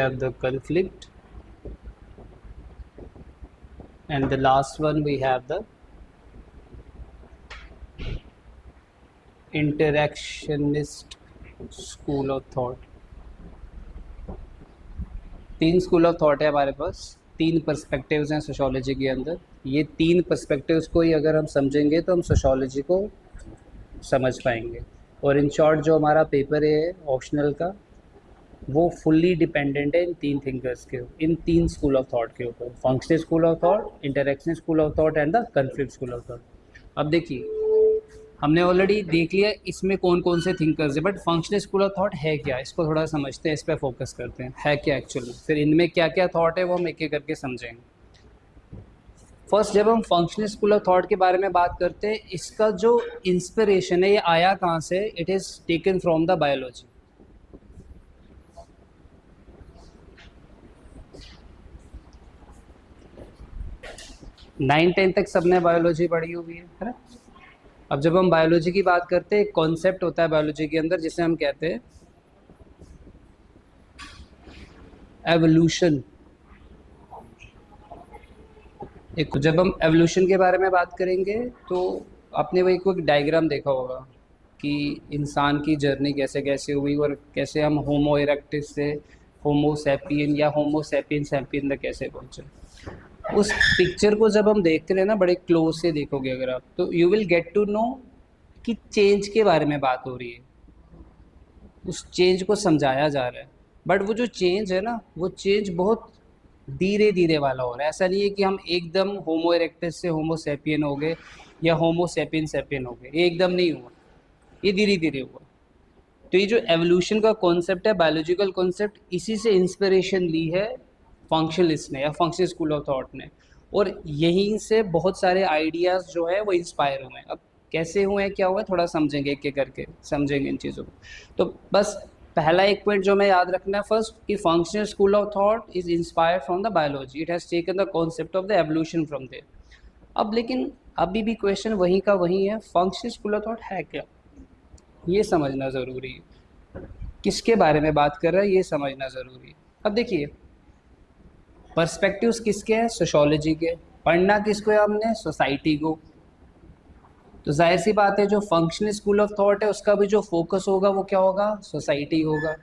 have the conflict, and the last one we have the interactionist school of thought. 3 school of thought है हमारे पास, 3 perspectives हैं sociology के अंदर। ये 3 perspectives को ही अगर हम समझेंगे तो हम सोशोलॉजी को समझ पाएंगे। और इन शॉर्ट जो हमारा पेपर है ऑप्शनल का, वो फुल्ली डिपेंडेंट है इन 3 थिंकर्स के, इन 3 स्कूल ऑफ थॉट के ऊपर, functional school of thought, interaction school of thought and the conflict school of thought. अब देखिए, हमने ऑलरेडी देख लिया इसमें कौन कौन से थिंकर्स है, but functional school of thought है क्या, इसको थोड़ा समझते हैं, इस पर फोकस करते हैं, है क्या एक्चुअली, फिर इनमें क्या क्या थॉट है वो हम एक एक करके समझेंगे। फर्स्ट, जब हम फंक्शनल स्कूल ऑफ थॉट के बारे में बात करते हैं, इसका जो इंस्पिरेशन है ये आया कहाँ से, it is taken from the biology. Nine 10 तक सबने बायोलॉजी पढ़ी हुई है ना। अब जब हम बायोलॉजी की बात करते हैं, एक कॉन्सेप्ट होता है बायोलॉजी के अंदर जिसे हम कहते हैं एवोल्यूशन। एक जब हम एवोल्यूशन के बारे में बात करेंगे तो आपने वही कोई डायग्राम देखा होगा कि इंसान की जर्नी कैसे कैसे हुई और कैसे हम होमो इरेक्टस से होमो सैपियन या होमो सैपियन सैपियन तक कैसे पहुँचे। उस पिक्चर को जब हम देखते रहे ना, बड़े क्लोज से देखोगे अगर आप, तो you will get to know कि चेंज के बारे में बात हो रही है, उस चेंज को समझाया जा रहा है। बट वो जो चेंज है ना, वो चेंज बहुत धीरे धीरे वाला हो रहा है। ऐसा नहीं है कि हम एकदम होमो इरेक्टस से होमो सैपियन हो गए या होमो सैपियन सैपियन हो गए, ये एकदम नहीं हुआ, ये धीरे धीरे हुआ। तो ये जो एवोल्यूशन का कॉन्सेप्ट है, बायोलॉजिकल कॉन्सेप्ट, इसी से इंस्पिरेशन ली है फंक्शनलिस्ट ने या फंक्शनल स्कूल ऑफ थॉट ने, और यहीं से बहुत सारे आइडियाज़ जो है वो इंस्पायर हुए हैं। अब कैसे हुए हैं, क्या हुआ है, थोड़ा समझेंगे, एक एक करके समझेंगे इन चीज़ों को। तो बस पहला एक पॉइंट जो मैं याद रखना है फर्स्ट, कि functional school of thought is inspired from the biology, it has taken the concept of the evolution from there. अब लेकिन अभी भी क्वेश्चन वहीं का वहीं है, फंक्शनल स्कूल ऑफ थॉट है क्या, ये समझना ज़रूरी है। किसके बारे में बात कर रहा है ये समझना ज़रूरी है। अब देखिए, पर्सपेक्टिव्स किसके हैं, सोशोलॉजी के। पढ़ना किसको है हमने, सोसाइटी को। तो जाहिर सी बात है जो फंक्शनल स्कूल ऑफ थॉट है उसका भी जो फोकस होगा वो क्या होगा, सोसाइटी होगा।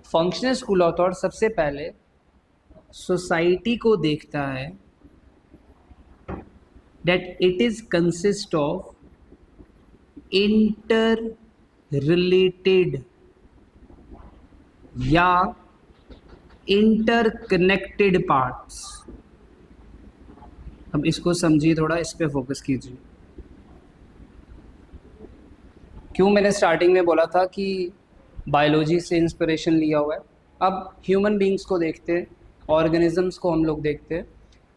फंक्शनल स्कूल ऑफ थॉट सबसे पहले सोसाइटी को देखता है, that it is consist of inter related या इंटरकनेक्टेड पार्ट्स। अब इसको समझिए, थोड़ा इस पे फोकस कीजिए। क्यों मैंने स्टार्टिंग में बोला था कि बायोलॉजी से इंस्पिरेशन लिया हुआ है। अब ह्यूमन बींग्स को देखते हैं, ऑर्गेनिजम्स को हम लोग देखते हैं,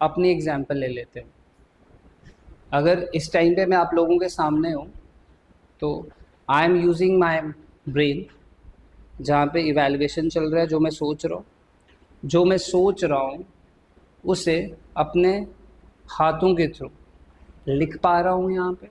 अपनी एग्जांपल ले लेते हैं। अगर इस टाइम पे मैं आप लोगों के सामने हूँ तो I am using my brain, जहाँ पे इवैल्यूएशन चल रहा है, जो मैं सोच रहा हूँ, जो मैं सोच रहा हूँ उसे अपने हाथों के थ्रू लिख पा रहा हूँ यहाँ पे।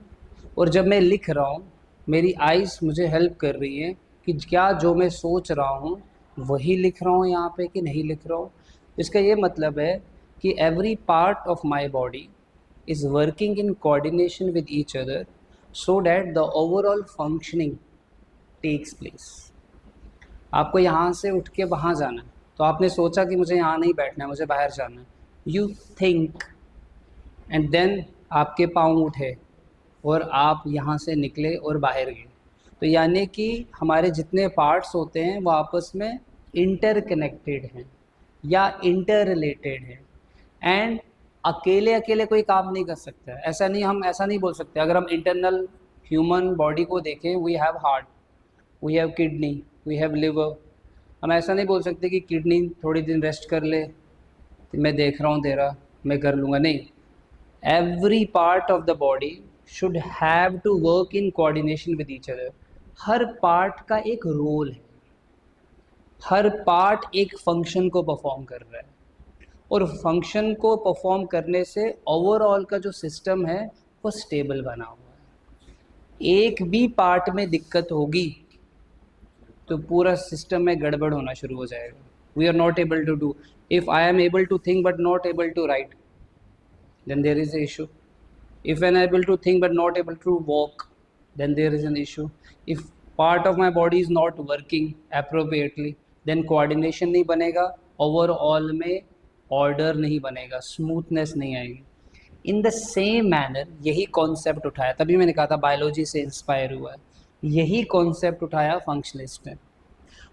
और जब मैं लिख रहा हूँ, मेरी आइज़ मुझे हेल्प कर रही है कि क्या जो मैं सोच रहा हूँ वही लिख रहा हूँ यहाँ पे कि नहीं लिख रहा हूँ। इसका ये मतलब है कि every part of my body is working in coordination with each other so that the overall functioning takes place. आपको यहाँ से उठ के वहाँ जाना है, तो आपने सोचा कि मुझे यहाँ नहीं बैठना है, मुझे बाहर जाना है। यू थिंक एंड देन आपके पाँव उठे और आप यहाँ से निकले और बाहर गए। तो यानी कि हमारे जितने पार्ट्स होते हैं वो आपस में इंटरकनेक्टेड हैं या इंटर रिलेटेड हैं, एंड अकेले अकेले कोई काम नहीं कर सकता है। ऐसा नहीं, हम ऐसा नहीं बोल सकते। अगर हम इंटरनल ह्यूमन बॉडी को देखें, we have heart, we have kidney, we have liver. हम ऐसा नहीं बोल सकते कि किडनी थोड़ी दिन रेस्ट कर ले, तो मैं देख रहा हूँ तेरा, मैं कर लूँगा, नहीं। Every part of the body should have to work in coordination with each other. हर पार्ट का एक रोल है, हर पार्ट एक फंक्शन को परफॉर्म कर रहा है, और फंक्शन को परफॉर्म करने से ओवरऑल का जो सिस्टम है वो स्टेबल बना हुआ है। एक भी पार्ट में दिक्कत होगी तो पूरा सिस्टम में गड़बड़ होना शुरू हो जाएगा। we are not able to do. If I am able to think but not able to write, then there is an issue. If I'm able to think but not able to walk, then there is an issue. If part of my body is not working appropriately, then coordination नहीं बनेगा, overall में order नहीं बनेगा, smoothness नहीं आएगी. इन the same manner यही concept उठाया, तभी मैंने कहा था बायोलॉजी से इंस्पायर हुआ है, यही कॉन्सेप्ट उठाया फंक्शनिस्ट ने.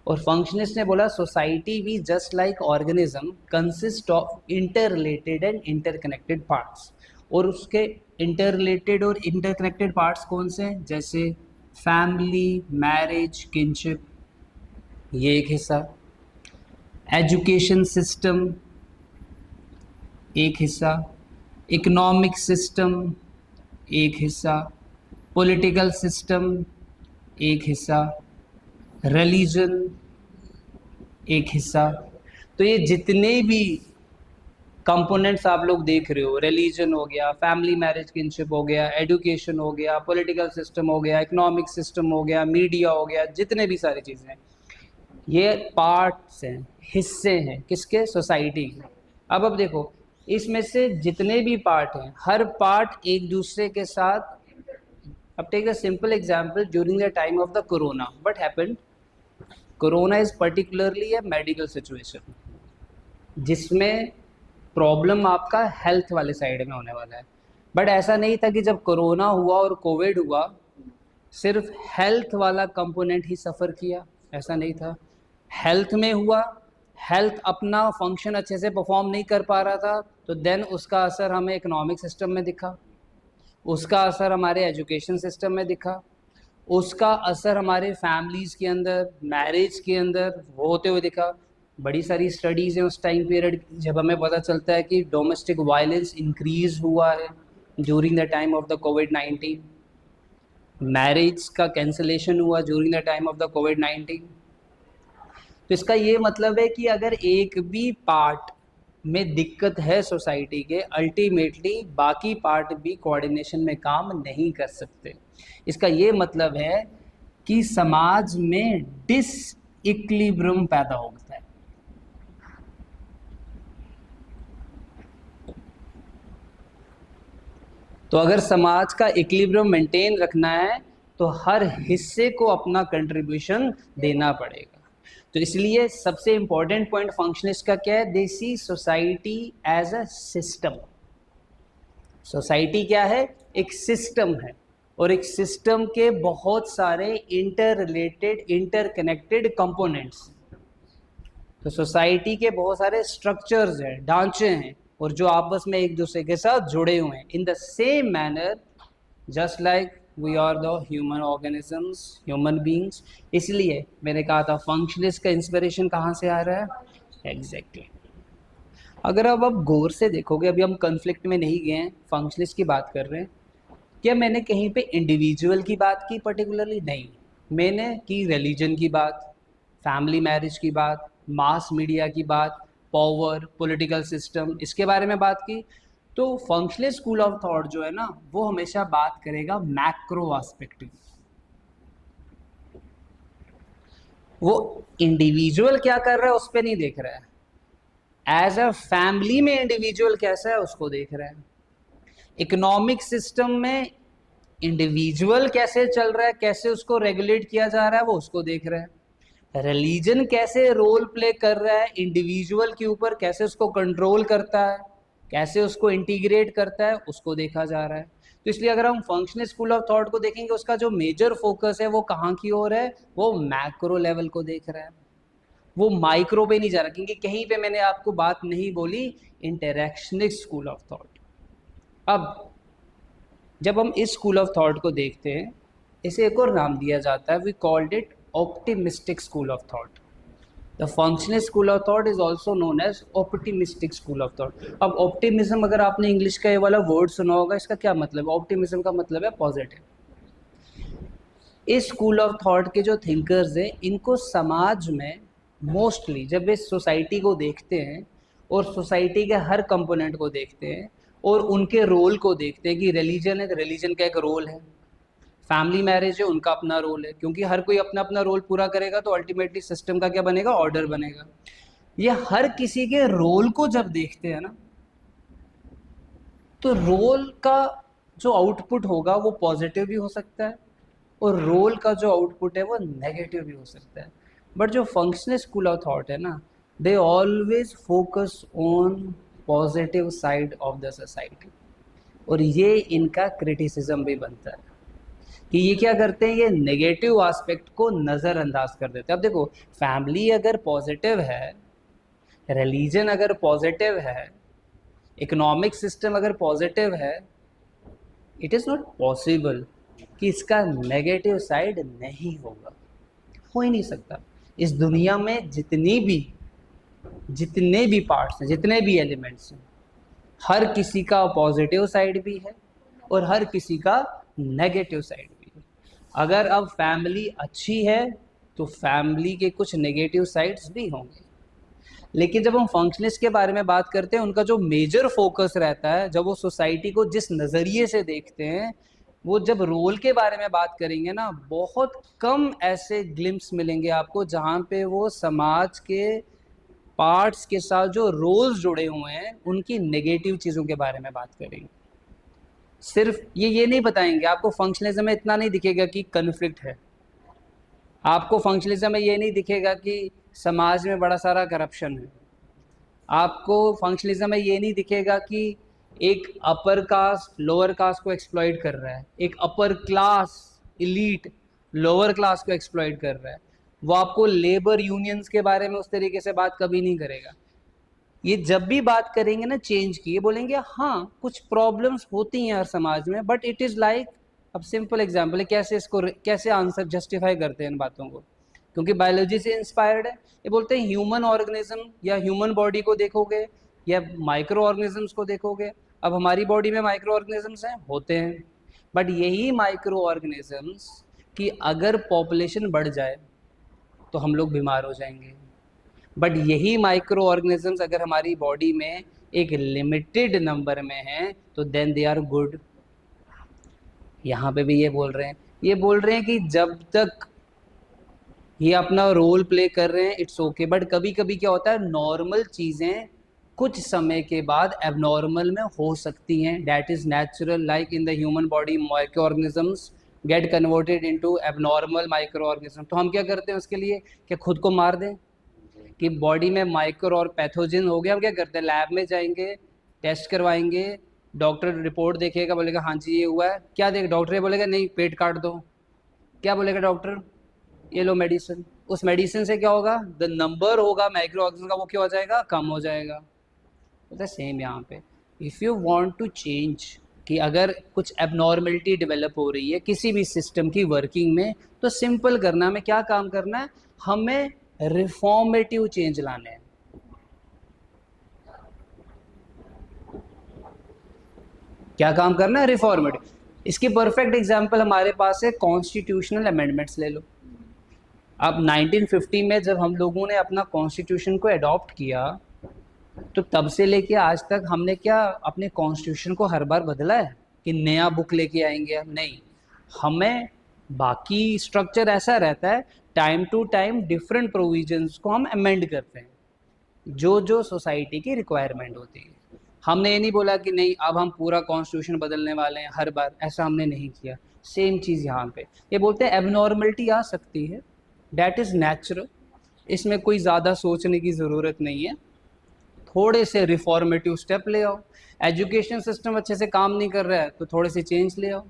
और फंक्शनिस्ट ने बोला सोसाइटी भी just like organism consist of inter related and interconnected parts. और उसके इंटर रिलेटेड और इंटरकनेक्टेड पार्ट्स कौन से हैं? जैसे फैमिली, मैरिज, किनशिप, ये एक हिस्सा. एजुकेशन सिस्टम एक हिस्सा, इकोनॉमिक सिस्टम एक हिस्सा, पॉलिटिकल सिस्टम एक हिस्सा, रिलीजन एक हिस्सा. तो ये जितने भी कंपोनेंट्स आप लोग देख रहे हो, रिलीजन हो गया, फैमिली, मैरिज, किनशिप हो गया, एजुकेशन हो गया, पॉलिटिकल सिस्टम हो गया, इकोनॉमिक सिस्टम हो गया, मीडिया हो गया, जितने भी सारी चीज़ें हैं, ये पार्ट्स हैं, हिस्से हैं किसके? सोसाइटी के. अब देखो, इसमें से जितने भी पार्ट हैं, हर पार्ट एक दूसरे के साथ. अब take a simple example, during the time of the corona, what happened? Corona is particularly a medical situation जिसमें प्रॉब्लम आपका हेल्थ वाले साइड में होने वाला है. बट ऐसा नहीं था कि जब कोरोना हुआ और कोविड हुआ सिर्फ हेल्थ वाला कंपोनेंट ही सफ़र किया, ऐसा नहीं था. हेल्थ में हुआ, हेल्थ अपना फंक्शन अच्छे से परफॉर्म नहीं कर पा रहा था, तो देन उसका असर हमें इकोनॉमिक सिस्टम में दिखा, उसका असर हमारे एजुकेशन सिस्टम में दिखा, उसका असर हमारे फैमिलीज़ के अंदर, मैरिज के अंदर होते हुए दिखा. बड़ी सारी स्टडीज़ हैं उस टाइम पीरियड जब हमें पता चलता है कि डोमेस्टिक वायलेंस इंक्रीज़ हुआ है during the time of the कोविड-19, मैरिज का कैंसलेशन हुआ during the time of the कोविड-19. तो इसका ये मतलब है कि अगर एक भी पार्ट में दिक्कत है सोसाइटी के, अल्टीमेटली बाकी पार्ट भी कोऑर्डिनेशन में काम नहीं कर सकते. इसका ये मतलब है कि समाज में डिसइक्विलिब्रियम पैदा होता है. तो अगर समाज का इक्विलिब्रियम मेंटेन रखना है तो हर हिस्से को अपना कंट्रीब्यूशन देना पड़ेगा. तो इसलिए सबसे इम्पोर्टेंट पॉइंट फंक्शनिस्ट का क्या है? They see society as a system. Society क्या है? एक सिस्टम है, और एक सिस्टम के बहुत सारे इंटर रिलेटेड, इंटरकनेक्टेड कंपोनेंट्स. तो सोसाइटी के बहुत सारे स्ट्रक्चर्स हैं, ढांचे हैं, और जो आपस में एक दूसरे के साथ जुड़े हुए हैं. In the same manner just like we are the human organisms, human beings. इसलिए मैंने कहा था फंक्शनिस्ट का इंस्पिरेशन कहाँ से आ रहा है? एग्जैक्टली. अगर अब आप गौर से देखोगे, अभी हम कन्फ्लिक्ट में नहीं गए हैं, फंक्शनिस्ट की बात कर रहे हैं. क्या मैंने कहीं पे इंडिविजुअल की बात की पर्टिकुलरली? नहीं. मैंने की रिलीजन की बात, फैमिली मैरिज की बात, मास मीडिया की बात, पावर, पॉलिटिकल सिस्टम, इसके बारे में बात की. तो फंक्शनलिस्ट स्कूल ऑफ थॉट जो है ना, वो हमेशा बात करेगा मैक्रो एस्पेक्ट की. वो इंडिविजुअल क्या कर रहा है उस पर नहीं देख रहा है, एज अ फैमिली में इंडिविजुअल कैसा है उसको देख रहा है. इकोनॉमिक सिस्टम में इंडिविजुअल कैसे चल रहा है, कैसे उसको रेगुलेट किया जा रहा है, वो उसको देख रहा है. रिलीजन कैसे रोल प्ले कर रहा है इंडिविजुअल के ऊपर, कैसे उसको कंट्रोल करता है, कैसे उसको इंटीग्रेट करता है, उसको देखा जा रहा है. तो इसलिए अगर हम फंक्शनल स्कूल ऑफ थॉट को देखेंगे, उसका जो मेजर फोकस है वो कहाँ की ओर है? वो मैक्रो लेवल को देख रहा है, वो माइक्रो पे नहीं जा रहा. क्योंकि कहीं पे मैंने आपको बात नहीं बोली इंटरेक्शनिस्ट स्कूल ऑफ थॉट. अब जब हम इस स्कूल ऑफ थॉट को देखते हैं, इसे एक और नाम दिया जाता है, we called it optimistic school of thought. The functionalist school of thought is also known as optimistic school of thought. अब ऑप्टिमिज्म, अगर आपने इंग्लिश का ये वाला वर्ड सुना होगा, इसका क्या मतलब है? ऑप्टिमिज्म का मतलब है पॉजिटिव. इस स्कूल ऑफ थॉट के जो थिंकर्स हैं, इनको समाज में मोस्टली जब इस सोसाइटी को देखते हैं और सोसाइटी के हर कंपोनेंट को देखते हैं और उनके रोल को देखते हैं कि रिलीजन है तो रिलीजन का एक रोल है, फैमिली मैरिज है उनका अपना रोल है, क्योंकि हर कोई अपना अपना रोल पूरा करेगा तो अल्टीमेटली सिस्टम का क्या बनेगा? ऑर्डर बनेगा. ये हर किसी के रोल को जब देखते हैं ना, तो रोल का जो आउटपुट होगा वो पॉजिटिव भी हो सकता है और रोल का जो आउटपुट है वो नेगेटिव भी हो सकता है। बट जो फंक्शनल स्कूल ऑफ थॉट है ना, they always focus on positive side of the society, और ये इनका क्रिटिसिज्म भी बनता है कि ये क्या करते हैं, ये नेगेटिव एस्पेक्ट को नज़रअंदाज कर देते हैं। अब देखो, फैमिली अगर पॉजिटिव है, रिलीजन अगर पॉजिटिव है, इकोनॉमिक सिस्टम अगर पॉजिटिव है, इट इज़ नॉट पॉसिबल कि इसका नेगेटिव साइड नहीं होगा। हो ही नहीं सकता। इस दुनिया में जितने भी पार्ट्स हैं, जितने भी एलिमेंट्स हैं, हर किसी का पॉजिटिव साइड भी है और हर किसी का नेगेटिव साइड भी है। अगर अब फैमिली अच्छी है तो फैमिली के कुछ नेगेटिव साइड्स भी होंगे, लेकिन जब हम फंक्शनिस्ट के बारे में बात करते हैं, उनका जो मेजर फोकस रहता है, जब वो सोसाइटी को जिस नज़रिए से देखते हैं, वो जब रोल के बारे में बात करेंगे ना, बहुत कम ऐसे ग्लिम्स मिलेंगे आपको जहाँ पे वो समाज के पार्ट्स के साथ जो रोल्स जुड़े हुए हैं उनकी नेगेटिव चीज़ों के बारे में बात करेंगे। सिर्फ ये नहीं बताएंगे आपको, फंक्शनलिज्म में इतना नहीं दिखेगा कि कन्फ्लिक्ट है, आपको फंक्शनलिज्म में ये नहीं दिखेगा कि समाज में बड़ा सारा करप्शन है, आपको फंक्शनलिज्म में ये नहीं दिखेगा कि एक अपर कास्ट लोअर कास्ट को एक्सप्लॉइट कर रहा है, एक upper class elite lower class को एक्सप्लॉइट कर रहा है। वो आपको लेबर यूनियंस के बारे में उस तरीके से बात कभी नहीं करेगा। ये जब भी बात करेंगे ना चेंज की, ये बोलेंगे हाँ कुछ प्रॉब्लम्स होती हैं हर समाज में, बट इट इज़ लाइक, अब सिंपल एग्जांपल है कैसे इसको कैसे आंसर जस्टिफाई करते हैं इन बातों को, क्योंकि बायोलॉजी से इंस्पायर्ड है। ये बोलते हैं ह्यूमन ऑर्गेनिज्म या ह्यूमन बॉडी को देखोगे या माइक्रो ऑर्गेनिजम्स को देखोगे, अब हमारी बॉडी में माइक्रो ऑर्गेनिजम्स हैं, होते हैं, बट यही माइक्रो ऑर्गेनिजम्स की अगर पॉपुलेशन बढ़ जाए तो हम लोग बीमार हो जाएंगे, बट यही माइक्रो ऑर्गेनिजम्स अगर हमारी बॉडी में एक लिमिटेड नंबर में हैं तो देन दे आर गुड। यहाँ पे भी ये बोल रहे हैं, ये बोल रहे हैं कि जब तक ये अपना रोल प्ले कर रहे हैं इट्स ओके, बट कभी कभी क्या होता है, नॉर्मल चीज़ें कुछ समय के बाद एबनॉर्मल में हो सकती हैं, that is natural. Like in the human body micro organisms get converted into abnormal micro organism, तो हम क्या करते हैं उसके लिए, क्या खुद को मार दें कि बॉडी में माइक्रो और पैथोजन हो गया, हम क्या करते हैं लैब में जाएंगे, टेस्ट करवाएंगे, डॉक्टर रिपोर्ट देखेगा, बोलेगा हाँ जी ये हुआ है, क्या देख डॉक्टर ये बोलेगा नहीं पेट काट दो, क्या बोलेगा डॉक्टर, ये लो मेडिसिन, उस मेडिसिन से क्या होगा, द नंबर होगा माइक्रो ऑर्गेनिज्म का वो क्या हो जाएगा, कम हो जाएगा। तो सेम यहाँ पे, if you want to change, कि अगर कुछ एबनॉर्मलिटी डेवलप हो रही है किसी भी सिस्टम की वर्किंग में, तो सिंपल करना, हमें क्या काम करना है, हमें रिफॉर्मेटिव चेंज लाने हैं। क्या काम करना है, रिफॉर्मेटिव। इसकी परफेक्ट एग्जांपल हमारे पास है कॉन्स्टिट्यूशनल अमेंडमेंट्स ले लो। अब 1950 में जब हम लोगों ने अपना कॉन्स्टिट्यूशन को अडॉप्ट किया, तो तब से लेके आज तक हमने क्या अपने कॉन्स्टिट्यूशन को हर बार बदला है कि नया बुक लेके आएंगे हम, नहीं, हमें बाकी स्ट्रक्चर ऐसा रहता है, time to time different provisions को हम अमेंड करते हैं जो जो सोसाइटी की रिक्वायरमेंट होती है। हमने ये नहीं बोला कि नहीं अब हम पूरा कॉन्स्टिट्यूशन बदलने वाले हैं हर बार, ऐसा हमने नहीं किया। सेम चीज़ यहाँ पे, ये बोलते हैं एबनॉर्मलिटी आ सकती है, डैट इज़ नेचुरल, इसमें कोई ज़्यादा सोचने की ज़रूरत नहीं है, थोड़े से रिफॉर्मेटिव स्टेप ले आओ। एजुकेशन सिस्टम अच्छे से काम नहीं कर रहा है तो थोड़े से चेंज ले आओ,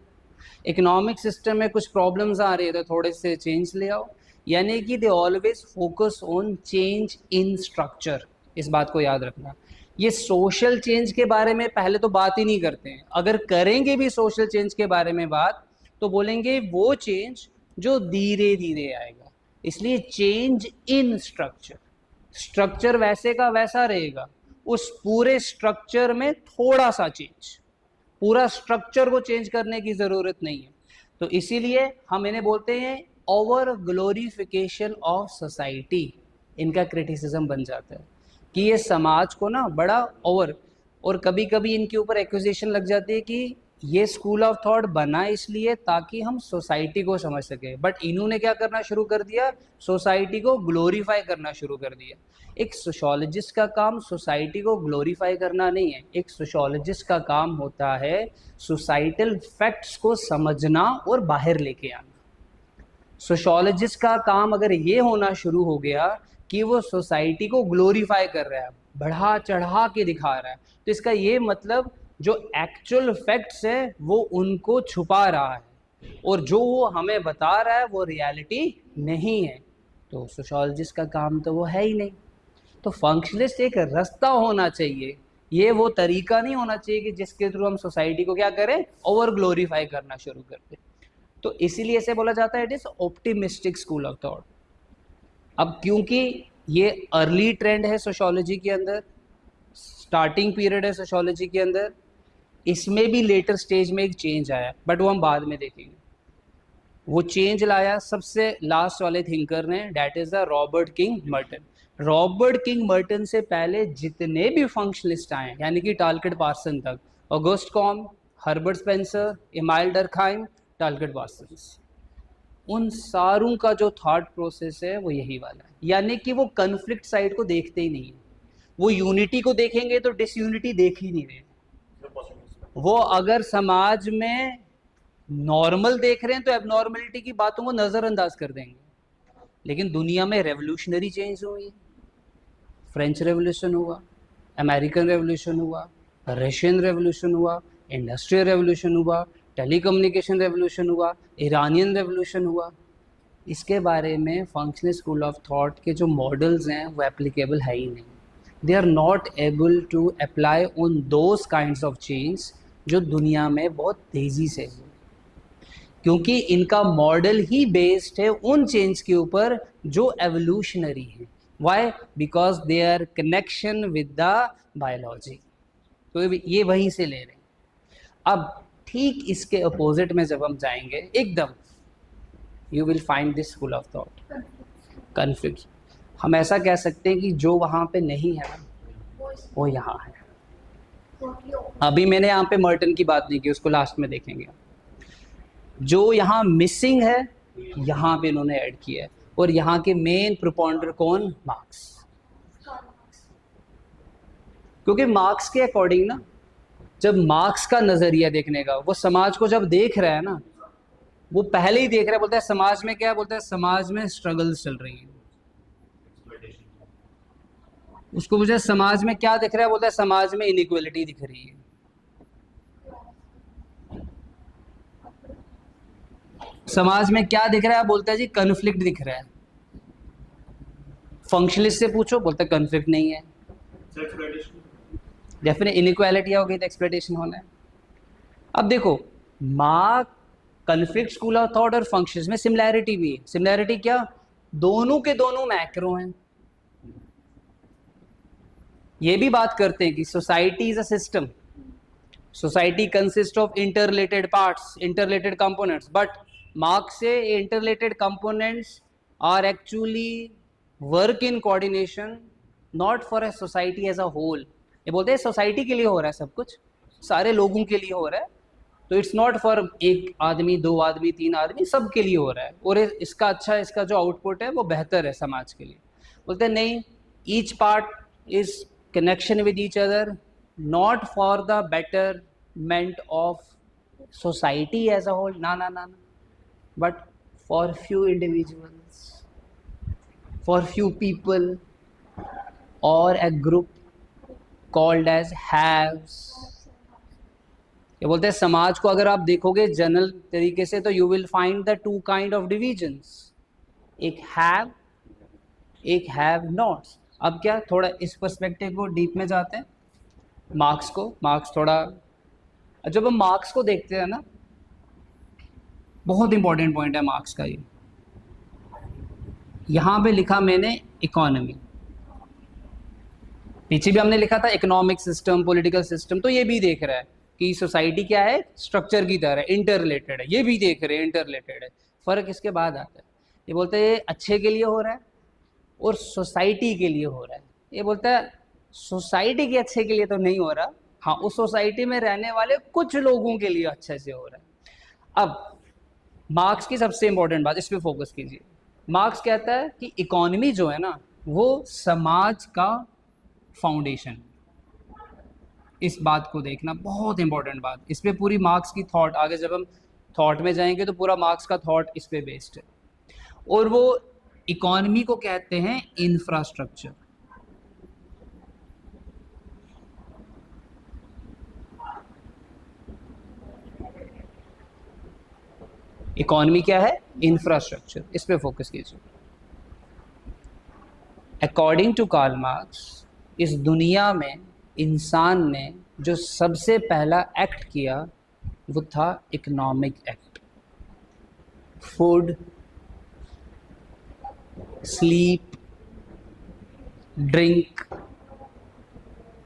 इकोनॉमिक सिस्टम में कुछ प्रॉब्लम्स आ रही है तो थोड़े से चेंज ले आओ। यानी कि they always focus on change in structure, इस बात को याद रखना। ये सोशल चेंज के बारे में पहले तो बात ही नहीं करते हैं, अगर करेंगे भी सोशल चेंज के बारे में बात तो बोलेंगे वो चेंज जो धीरे धीरे आएगा, इसलिए चेंज इन स्ट्रक्चर, स्ट्रक्चर वैसे का वैसा रहेगा, उस पूरे स्ट्रक्चर में थोड़ा सा चेंज, पूरा स्ट्रक्चर को चेंज करने की ज़रूरत नहीं है। तो इसीलिए हम इन्हें बोलते हैं ओवर ग्लोरिफिकेशन ऑफ सोसाइटी, इनका क्रिटिसिज्म बन जाता है कि ये समाज को ना बड़ा ओवर, और कभी कभी इनके ऊपर एक्यूजेशन लग जाती है कि ये स्कूल ऑफ थॉट बना इसलिए ताकि हम सोसाइटी को समझ सके, बट इन्होंने क्या करना शुरू कर दिया, सोसाइटी को ग्लोरीफाई करना शुरू कर दिया। एक सोशोलॉजिस्ट का काम सोसाइटी को ग्लोरीफाई करना नहीं है, एक सोशोलॉजिस्ट का काम होता है सोसाइटल फैक्ट्स को समझना और बाहर लेके आना। सोशोलॉजिस्ट का काम अगर ये होना शुरू हो गया कि वो सोसाइटी को ग्लोरीफाई कर रहा है, बढ़ा चढ़ा के दिखा रहा है, तो इसका ये मतलब जो एक्चुअल फैक्ट्स है वो उनको छुपा रहा है, और जो वो हमें बता रहा है वो रियलिटी नहीं है, तो सोशोलॉजिस्ट का काम तो वो है ही नहीं। तो फंक्शनलिस्ट एक रास्ता होना चाहिए, ये वो तरीका नहीं होना चाहिए कि जिसके थ्रू हम सोसाइटी को क्या करें, ओवर ग्लोरीफाई करना शुरू कर दें। तो इसीलिए इसे बोला जाता है it is optimistic school of thought. अब क्योंकि ये अर्ली ट्रेंड है सोशोलॉजी के अंदर, स्टार्टिंग पीरियड है सोशोलॉजी के अंदर, इसमें भी लेटर स्टेज में एक चेंज आया, बट वो हम बाद में देखेंगे। वो चेंज लाया सबसे लास्ट वाले थिंकर ने, that is the Robert King Merton. Robert King Merton से पहले जितने भी फंक्शनलिस्ट आए, यानी कि टालकेट पार्सन तक, August Comte, Herbert Spencer, Emile Durkheim, Talcott Parson, उन सारों का जो थॉट प्रोसेस है वो यही वाला है, यानी कि वो कन्फ्लिक्ट साइड को देखते ही नहीं है। वो यूनिटी को देखेंगे तो डिसयूनिटी देख ही नहीं रहे। वो अगर समाज में नॉर्मल देख रहे हैं तो एबनॉर्मलिटी की बातों को नज़रअंदाज कर देंगे। लेकिन दुनिया में रेवोल्यूशनरी चेंज हुई, फ्रेंच रेवोल्यूशन हुआ, अमेरिकन रेवोल्यूशन हुआ, रशियन रेवोल्यूशन हुआ, इंडस्ट्रियल रेवोल्यूशन हुआ, टेलीकम्युनिकेशन रेवोल्यूशन हुआ, ईरानियन रेवोल्यूशन हुआ। इसके बारे में फंक्शनल स्कूल ऑफ थॉट के जो मॉडल्स हैं वो एप्लीकेबल है ही नहीं। They are not able to apply on those kinds of change जो दुनिया में बहुत तेज़ी से हुए, क्योंकि इनका मॉडल ही बेस्ड है उन चेंज के ऊपर जो एवोल्यूशनरी है। Why? Because they are connection with the biology. तो ये वहीं से ले रहे हैं। अब ठीक इसके अपोजिट में जब हम जाएंगे एकदम, you will find this school of thought conflict. हम ऐसा कह सकते हैं कि जो वहाँ पे नहीं है वो यहाँ है। अभी मैंने यहाँ पे मर्टन की बात नहीं की, उसको लास्ट में देखेंगे। जो यहाँ मिसिंग है यहाँ पे इन्होंने ऐड किया है, और यहाँ के मेन प्रोपॉन्डर कौन? मार्क्स। क्योंकि मार्क्स के अकॉर्डिंग ना, जब मार्क्स का नजरिया देखने का, वो समाज को जब देख रहा है ना, वो पहले ही देख रहा है, बोलता है समाज में क्या, बोलता है समाज में स्ट्रगल्स चल रही हैं। उसको मुझे समाज में क्या दिख रहा है, बोलता है समाज में इनइक्वालिटी दिख रही है। समाज में क्या दिख रहा है, बोलता है जी कन्फ्लिक्ट दिख रहा है। फंक्शनलिस्ट से पूछो, बोलता है कन्फ्लिक्ट नहीं है। डेफिनेट इनइक्वालिटी हो गई तो एक्सप्लॉइटेशन होना है। अब देखो, mark conflict school of thought और फंक्शंस में सिमिलैरिटी भी है। सिमिलैरिटी क्या? दोनों के दोनों मैक्रो हैं। ये भी बात करते हैं कि society is a system, society consist of interrelated parts, interrelated components, but Marx से interrelated components are actually work in coordination, not for a society as a whole. ये बोलते हैं सोसाइटी के लिए हो रहा है सब कुछ, सारे लोगों के लिए हो रहा है, तो इट्स नॉट फॉर एक आदमी, दो आदमी, तीन आदमी, सब के लिए हो रहा है, और इसका अच्छा, इसका जो आउटपुट है वो बेहतर है समाज के लिए। बोलते हैं नहीं, each part is connection with each other, not for the betterment of society as a whole, ना ना ना, but for few individuals, for few people और a group called as haves। ये बोलते हैं समाज को अगर आप देखोगे जनरल तरीके से तो you will find the two kind of divisions, एक हैव, एक हैव नॉट्स। अब क्या, थोड़ा इस पर्सपेक्टिव को डीप में जाते हैं, मार्क्स को, मार्क्स थोड़ा, जब हम मार्क्स को देखते हैं ना, बहुत इंपॉर्टेंट पॉइंट है मार्क्स का। ये यहाँ पे लिखा मैंने इकोनॉमी, पीछे भी हमने लिखा था इकोनॉमिक सिस्टम, पॉलिटिकल सिस्टम, तो ये भी देख रहा है कि सोसाइटी क्या है, स्ट्रक्चर की तरह इंटर रिलेटेड है, ये भी देख रहे हैं इंटर रिलेटेड है। फर्क इसके बाद आता है, ये बोलते हैं अच्छे के लिए हो रहा है और सोसाइटी के लिए हो रहा है। ये बोलता है सोसाइटी के अच्छे के लिए तो नहीं हो रहा, हाँ, उस सोसाइटी में रहने वाले कुछ लोगों के लिए अच्छे से हो रहा है। अब मार्क्स की सबसे इंपॉर्टेंट बात, इस पे फोकस कीजिए। मार्क्स कहता है कि इकोनॉमी जो है ना वो समाज का फाउंडेशन। इस बात को देखना बहुत इंपॉर्टेंट बात, इस पे पूरी मार्क्स की थॉट, आगे जब हम थॉट में जाएंगे तो पूरा मार्क्स का थॉट इस पे बेस्ड है। और वो इकोनॉमी को कहते हैं इंफ्रास्ट्रक्चर। इकोनॉमी क्या है? इंफ्रास्ट्रक्चर। इस पे फोकस कीजिए। अकॉर्डिंग टू कार्ल मार्क्स, इस दुनिया में इंसान ने जो सबसे पहला एक्ट किया वो था economic act. Food, sleep, drink,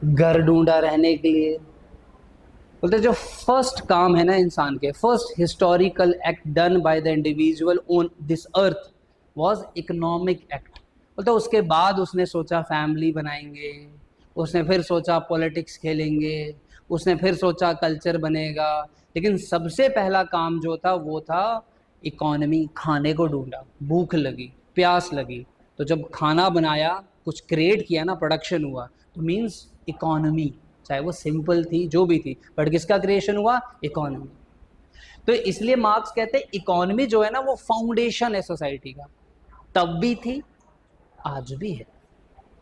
घर ढूंढा रहने के लिए। बोलते जो फर्स्ट काम है ना इंसान के, first historical act done by the individual on this earth was economic act. बोलते उसके बाद उसने सोचा फैमिली बनाएंगे, उसने फिर सोचा पॉलिटिक्स खेलेंगे, उसने फिर सोचा कल्चर बनेगा, लेकिन सबसे पहला काम जो था वो था इकोनॉमी। खाने को ढूंढा, भूख लगी, प्यास लगी, तो जब खाना बनाया, कुछ क्रिएट किया ना, प्रोडक्शन हुआ, तो मीन्स इकोनॉमी। चाहे वो सिंपल थी, जो भी थी, बट किसका क्रिएशन हुआ? इकोनॉमी। तो इसलिए मार्क्स कहते हैं इकोनॉमी जो है ना वो फाउंडेशन है सोसाइटी का। तब भी थी, आज भी है।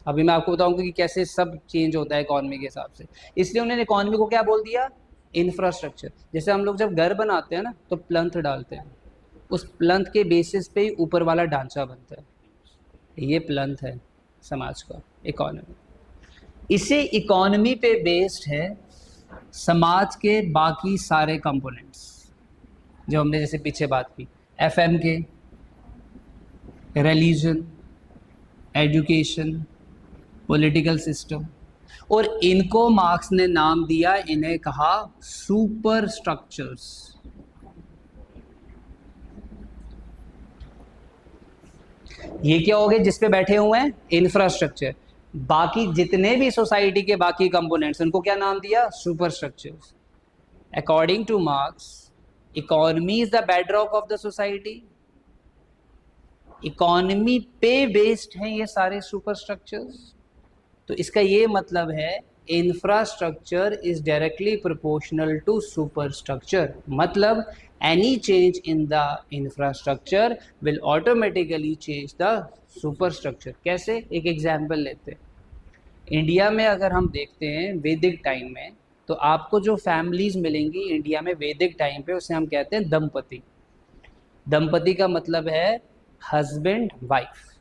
अभी मैं आपको बताऊंगा कि कैसे सब चेंज होता है इकोनॉमी के हिसाब से। इसलिए उन्होंने इकोनॉमी को क्या बोल दिया? इंफ्रास्ट्रक्चर। जैसे हम लोग जब घर बनाते हैं ना तो प्लंथ डालते हैं, उस प्लंथ के बेसिस पे ही ऊपर वाला ढांचा बनता है। ये प्लंथ है समाज का, इकोनॉमी। इसे इकोनॉमी पे बेस्ड है समाज के बाकी सारे कंपोनेंट्स जो हमने जैसे पीछे बात की, एफएम के, रिलीजन, एजुकेशन, पॉलिटिकल सिस्टम। और इनको मार्क्स ने नाम दिया, इन्हें कहा सुपर स्ट्रक्चर्स। ये क्या हो गए जिसपे बैठे हुए हैं? इंफ्रास्ट्रक्चर। बाकी जितने भी सोसाइटी के बाकी कंपोनेंट्स, उनको क्या नाम दिया? Super structures. According two marks, economy is the bedrock of the society. Economy पे बेस्ड हैं ये सारे सुपर स्ट्रक्चर्स। तो इसका ये मतलब है infrastructure is directly proportional to superstructure. मतलब any change in the infrastructure will automatically change the superstructure. कैसे? एक एग्जाम्पल लेते हैं। इंडिया में अगर हम देखते हैं वैदिक टाइम में, तो आपको जो फैमिलीज मिलेंगी इंडिया में वैदिक टाइम पे, उसे हम कहते हैं दंपति। दंपति का मतलब है हस्बैंड वाइफ।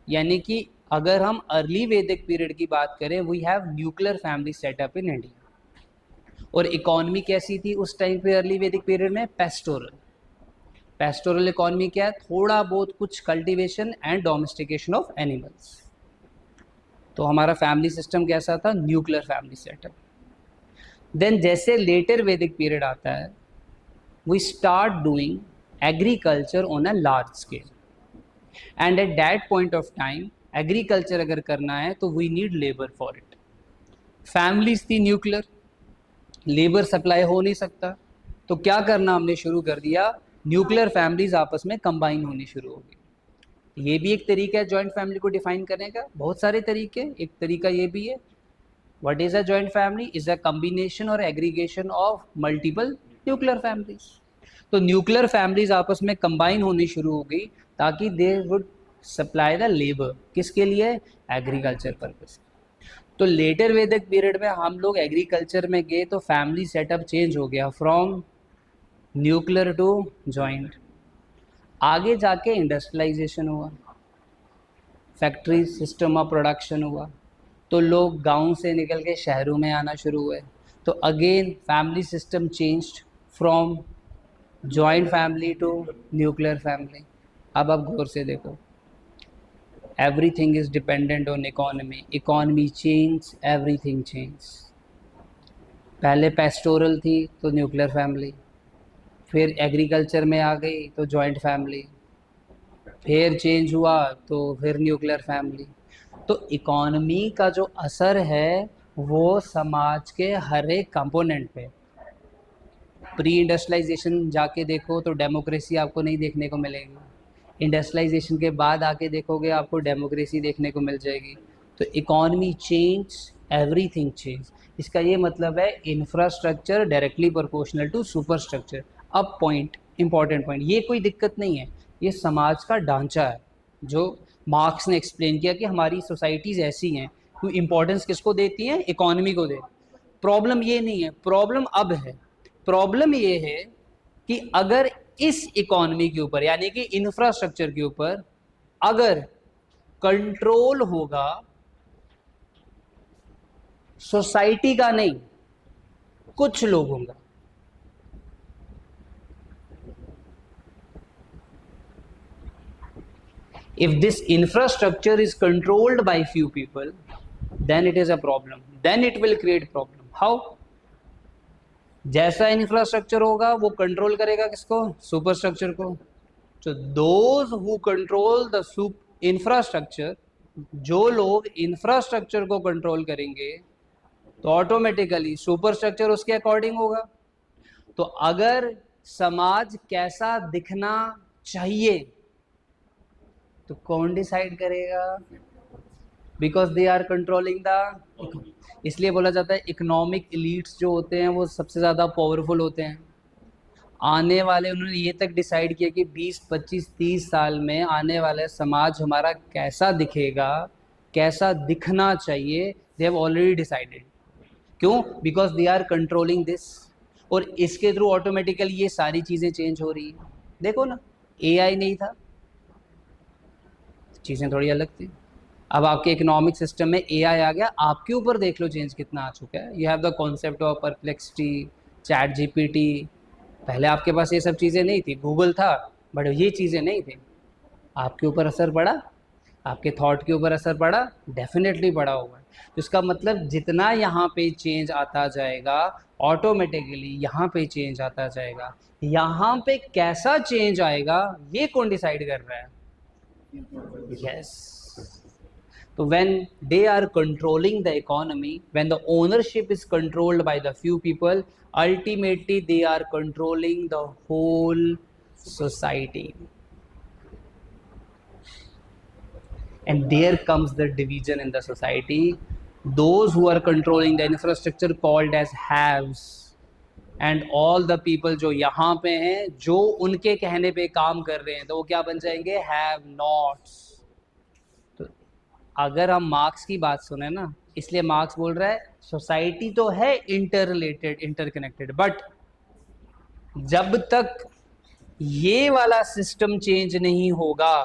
यानी कि अगर हम अर्ली वैदिक पीरियड की बात करें, we have nuclear family setup in India. और इकोनॉमी कैसी थी उस टाइम पे अर्ली वैदिक पीरियड में? पेस्टोरल। पेस्टोरल इकोनॉमी क्या है? थोड़ा बहुत कुछ cultivation and domestication of animals. तो हमारा फैमिली सिस्टम कैसा था? Nuclear family setup. देन जैसे लेटर वैदिक पीरियड आता है, we start doing agriculture on a large scale. And at that point of time agriculture अगर करना है तो we need labour for it. Families थी न्यूक्लियर, लेबर सप्लाई हो नहीं सकता, तो क्या करना हमने शुरू कर दिया? न्यूक्लियर फैमिलीज आपस में कंबाइन होनी शुरू हो गई। ये भी एक तरीका है जॉइंट फैमिली को डिफाइन करने का। बहुत सारे तरीके, एक तरीका ये भी है। What is a joint family? Is a combination और aggregation of multiple nuclear families. तो न्यूक्लियर फैमिलीज आपस में कंबाइन होनी शुरू हो गई ताकि they would supply the labour. किसके लिए? Agriculture purpose. तो लेटर वैदिक पीरियड में हम लोग एग्रीकल्चर में गए तो फैमिली सेटअप चेंज हो गया फ्रॉम न्यूक्लियर टू जॉइंट। आगे जाके इंडस्ट्रियलाइजेशन हुआ, फैक्ट्री सिस्टम ऑफ प्रोडक्शन हुआ, तो लोग गांव से निकल के शहरों में आना शुरू हुए। तो again family system changed from joint family to nuclear family. अब आप गौर से देखो, everything is dependent on economy change, everything change। पहले पेस्टोरल थी तो न्यूक्लियर फैमिली, फिर एग्रीकल्चर में आ गई तो जॉइंट फैमिली, फिर चेंज हुआ तो फिर न्यूक्लियर फैमिली। तो इकोनॉमी का जो असर है वो समाज के हर एक कंपोनेंट पे। प्री इंडस्ट्रियलाइजेशन जाके देखो तो डेमोक्रेसी आपको नहीं देखने को मिलेगी, इंडस्ट्रियलाइजेशन के बाद आके देखोगे आपको डेमोक्रेसी देखने को मिल जाएगी। तो इकॉनमी चेंज, एवरीथिंग चेंज। इसका ये मतलब है infrastructure directly proportional to superstructure. अब पॉइंट, इंपॉर्टेंट पॉइंट, ये कोई दिक्कत नहीं है, ये समाज का ढांचा है जो मार्क्स ने एक्सप्लेन किया कि हमारी सोसाइटीज़ ऐसी हैं। तो इम्पोर्टेंस किसको देती हैं? इकॉनमी को दे। प्रॉब्लम ये नहीं है, प्रॉब्लम अब है। प्रॉब्लम ये है कि अगर इस इकॉनमी के ऊपर यानी कि इंफ्रास्ट्रक्चर के ऊपर अगर कंट्रोल होगा सोसाइटी का नहीं, कुछ लोगों का, if this infrastructure is controlled by few people, then it is a problem, then it will create problem. How? जैसा इंफ्रास्ट्रक्चर होगा वो कंट्रोल करेगा किसको? सुपर स्ट्रक्चर को। तो those who control the infrastructure, जो लोग इंफ्रास्ट्रक्चर को कंट्रोल करेंगे तो ऑटोमेटिकली सुपर स्ट्रक्चर उसके अकॉर्डिंग होगा। तो अगर समाज कैसा दिखना चाहिए तो कौन डिसाइड करेगा? Because they are controlling the, इसलिए बोला जाता है इकोनॉमिक एलिट्स जो होते हैं वो सबसे ज़्यादा पावरफुल होते हैं। आने वाले उन्होंने ये तक डिसाइड किया कि 20, 25, 30 साल में आने वाले समाज हमारा कैसा दिखेगा, कैसा दिखना चाहिए। They have already decided. क्यों? Because they are controlling this. और इसके थ्रू ऑटोमेटिकली ये सारी चीज़ें चेंज हो रही हैं। देखो ना, एआई नहीं था, चीज़ें थोड़ी अलग थी। अब आपके इकोनॉमिक सिस्टम में एआई आ गया, आपके ऊपर देख लो चेंज कितना आ चुका है। You have the concept of perplexity, chat GPT. पहले आपके पास ये सब चीज़ें नहीं थी, गूगल था बट ये चीज़ें नहीं थी। आपके ऊपर असर पड़ा, आपके थॉट के ऊपर असर पड़ा, डेफिनेटली पड़ा होगा। तो इसका मतलब जितना यहाँ पे चेंज आता जाएगा ऑटोमेटिकली यहाँ पे चेंज आता जाएगा। यहाँ पे कैसा चेंज आएगा ये कौन डिसाइड कर रहा है? Yes. So when they are controlling the economy, when the ownership is controlled by the few people, ultimately they are controlling the whole society. And there comes the division in the society. Those who are controlling the infrastructure called as haves, and all the people जो यहाँ पे हैं, जो उनके कहने पे काम कर रहे हैं, तो वो क्या बन जाएंगे? Have nots. तो अगर हम मार्क्स की बात सुने ना, इसलिए मार्क्स बोल रहा है सोसाइटी तो है इंटर रिलेटेड, इंटरकनेक्टेड, बट जब तक ये वाला सिस्टम चेंज नहीं होगा